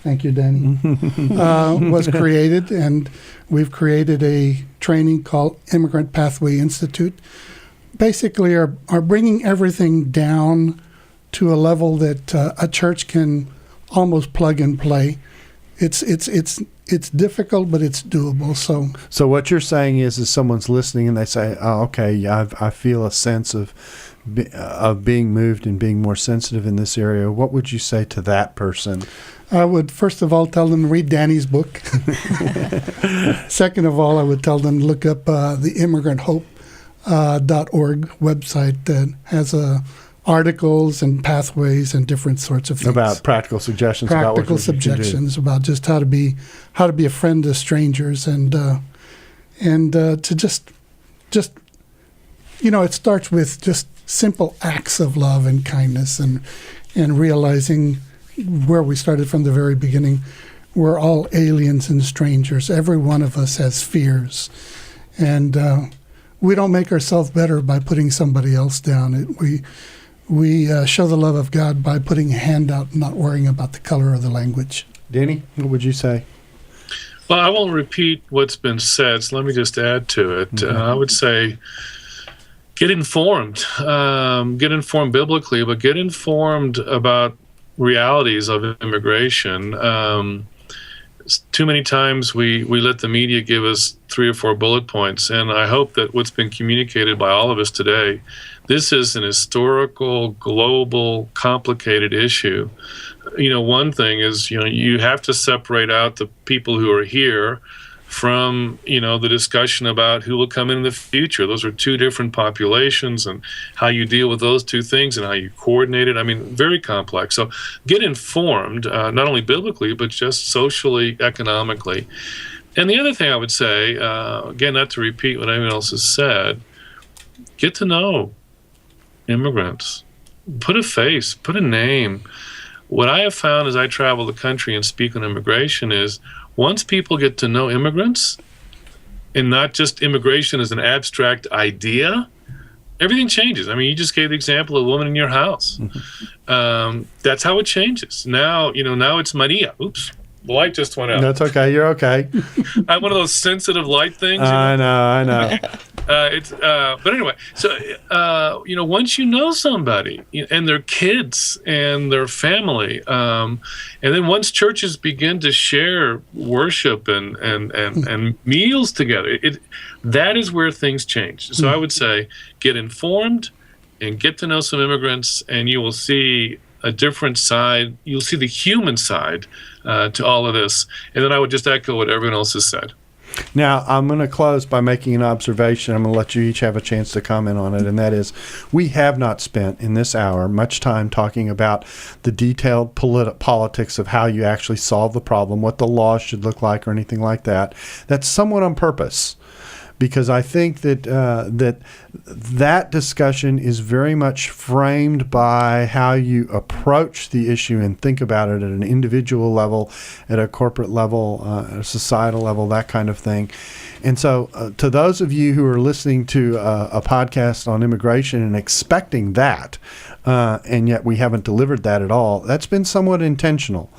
thank you, Danny, was created. And we've created a training called Immigrant Pathway Institute. Basically are bringing everything down to a level that a church can almost plug and play. It's difficult, but it's doable. So what you're saying is someone's listening and they say, "Oh, okay, I feel a sense of being moved and being more sensitive in this area." What would you say to that person? I would first of all tell them to read Danny's book. Second of all, I would tell them to look up the immigranthope.org website that has articles and pathways and different sorts of things about practical suggestions. About just how to be a friend to strangers and to just it starts with just simple acts of love and kindness and realizing where we started from the very beginning. We're all aliens and strangers. Every one of us has fears, and we don't make ourselves better by putting somebody else down. We show the love of God by putting a hand out and not worrying about the color of the language. Danny, what would you say? Well, I won't repeat what's been said, so let me just add to it. Mm-hmm. I would say get informed. Get informed biblically, but get informed about realities of immigration. Too many times we let the media give us 3 or 4 bullet points, and I hope that what's been communicated by all of us today, this is an historical, global, complicated issue. One thing is, you have to separate out the people who are here from, the discussion about who will come in the future. Those are 2 different populations, and how you deal with those 2 things and how you coordinate it. I mean, very complex. So get informed, not only biblically, but just socially, economically. And the other thing I would say, again, not to repeat what anyone else has said, get to know immigrants. Put a face, put a name. What I have found as I travel the country and speak on immigration is, once people get to know immigrants, and not just immigration as an abstract idea, everything changes. I mean, you just gave the example of a woman in your house. Mm-hmm. That's how it changes. Now it's Maria. Oops, the light just went out. That's okay. You're okay. I have one of those sensitive light things. I know. But anyway, so once you know somebody and their kids and their family, and then once churches begin to share worship and meals together, that is where things change. So I would say get informed and get to know some immigrants, and you will see a different side. You'll see the human side to all of this. And then I would just echo what everyone else has said. Now, I'm going to close by making an observation. I'm going to let you each have a chance to comment on it, and that is, we have not spent in this hour much time talking about the detailed politics of how you actually solve the problem, what the law should look like, or anything like that. That's somewhat on purpose, because I think that that discussion is very much framed by how you approach the issue and think about it at an individual level, at a corporate level, a societal level, that kind of thing. And so to those of you who are listening to a podcast on immigration and expecting that, and yet we haven't delivered that at all, that's been somewhat intentional,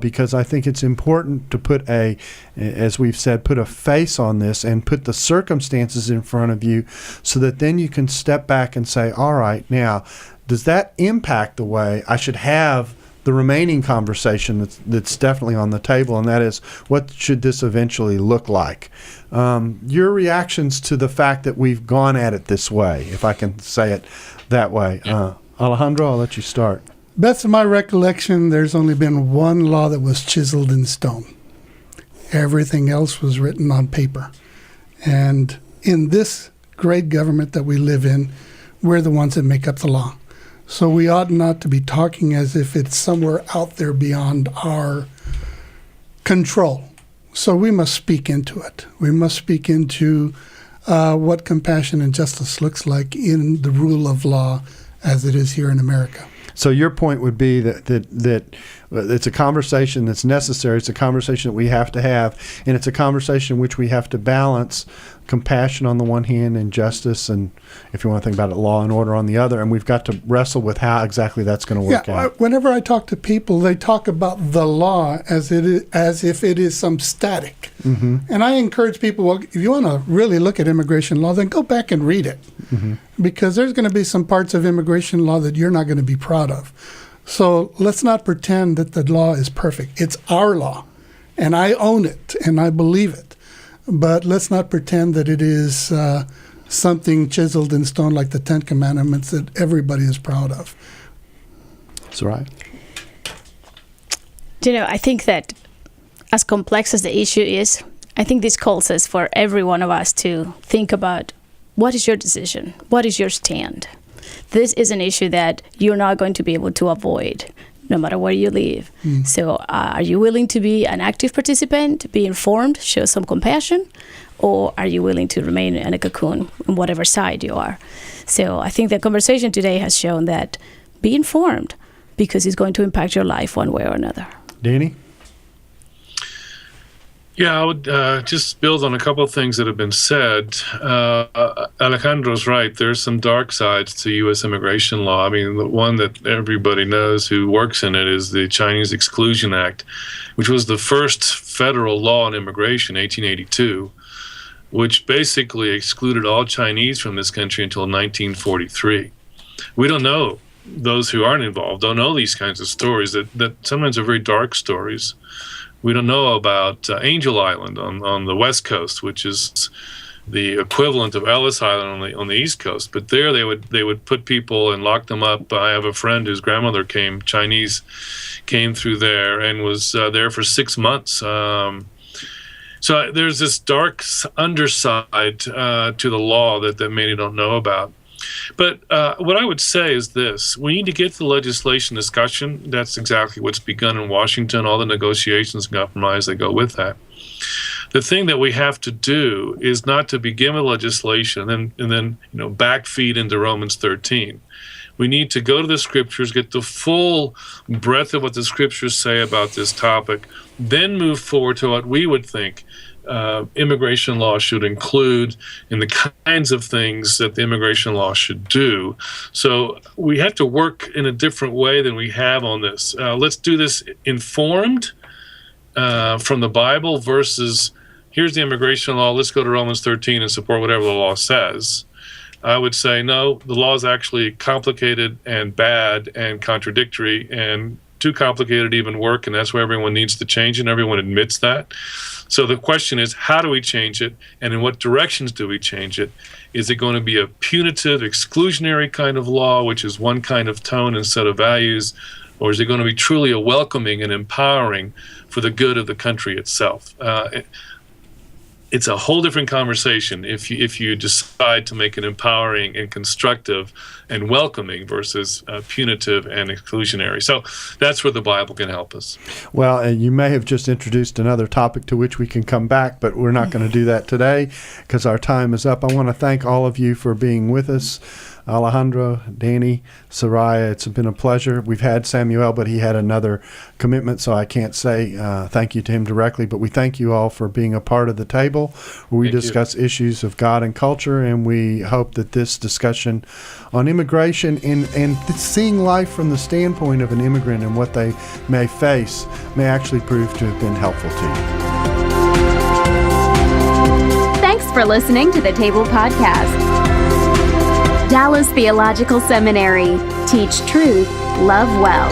because I think it's important to put as we've said, put a face on this and put the circumstances in front of you so that then you can step back and say, all right, now, does that impact the way I should have the remaining conversation that's definitely on the table, and that is, what should this eventually look like? Your reactions to the fact that we've gone at it this way, if I can say it that way. Alejandro, I'll let you start. Best of my recollection, there's only been one law that was chiseled in stone. Everything else was written on paper. And in this great government that we live in, we're the ones that make up the law. So we ought not to be talking as if it's somewhere out there beyond our control. So we must speak into it. We must speak into what compassion and justice looks like in the rule of law as it is here in America. So your point would be that it's a conversation that's necessary. It's a conversation that we have to have, and it's a conversation in which we have to balance compassion on the one hand and justice, and if you want to think about it, law and order on the other. And we've got to wrestle with how exactly that's going to work out. Whenever I talk to people, they talk about the law as if it is some static. Mm-hmm. And I encourage people, well, if you want to really look at immigration law, then go back and read it. Mm-hmm. Because there's going to be some parts of immigration law that you're not going to be proud of. So let's not pretend that the law is perfect. It's our law, and I own it, and I believe it. But let's not pretend that it is something chiseled in stone like the Ten Commandments that everybody is proud of. Soraya? I think that as complex as the issue is, I think this calls us for every one of us to think about, what is your decision? What is your stand? This is an issue that you're not going to be able to avoid, no matter where you live. So are you willing to be an active participant, be informed, show some compassion, or are you willing to remain in a cocoon on whatever side you are? So I think the conversation today has shown that be informed, because it's going to impact your life one way or another. Danny? Yeah, I would just build on a couple of things that have been said. Alejandro's right. There's some dark sides to U.S. immigration law. I mean, the one that everybody knows who works in it is the Chinese Exclusion Act, which was the first federal law on immigration, 1882, which basically excluded all Chinese from this country until 1943. We don't know. Those who aren't involved don't know these kinds of stories that sometimes are very dark stories. We don't know about Angel Island on the West Coast, which is the equivalent of Ellis Island on the East Coast. But there they would put people and lock them up. I have a friend whose grandmother Chinese came through there and was there for 6 months. So there's this dark underside to the law that many don't know about. But what I would say is this. We need to get to the legislation discussion. That's exactly what's begun in Washington, all the negotiations and compromise that go with that. The thing that we have to do is not to begin with legislation and then backfeed into Romans 13. We need to go to the scriptures, get the full breadth of what the scriptures say about this topic, then move forward to what we would think immigration law should include in the kinds of things that the immigration law should do. So we have to work in a different way than we have on this. Let's do this informed from the Bible versus here's the immigration law, let's go to Romans 13 and support whatever the law says. I would say, no, the law is actually complicated and bad and contradictory and too complicated to even work, and that's where everyone needs to change, and everyone admits that. So the question is, how do we change it, and in what directions do we change it? Is it going to be a punitive, exclusionary kind of law, which is one kind of tone and set of values, or is it going to be truly a welcoming and empowering for the good of the country itself? it's a whole different conversation if you decide to make it empowering and constructive and welcoming versus punitive and exclusionary. So that's where the Bible can help us. Well, you may have just introduced another topic to which we can come back, but we're not going to do that today because our time is up. I want to thank all of you for being with us. Alejandro, Danny, Soraya, it's been a pleasure. We've had Samuel, but he had another commitment, so I can't say thank you to him directly. But we thank you all for being a part of the table where we discuss issues of God and culture, and we hope that this discussion on immigration and seeing life from the standpoint of an immigrant and what they may face may actually prove to have been helpful to you. Thanks for listening to the Table Podcast. Dallas Theological Seminary. Teach truth, love well.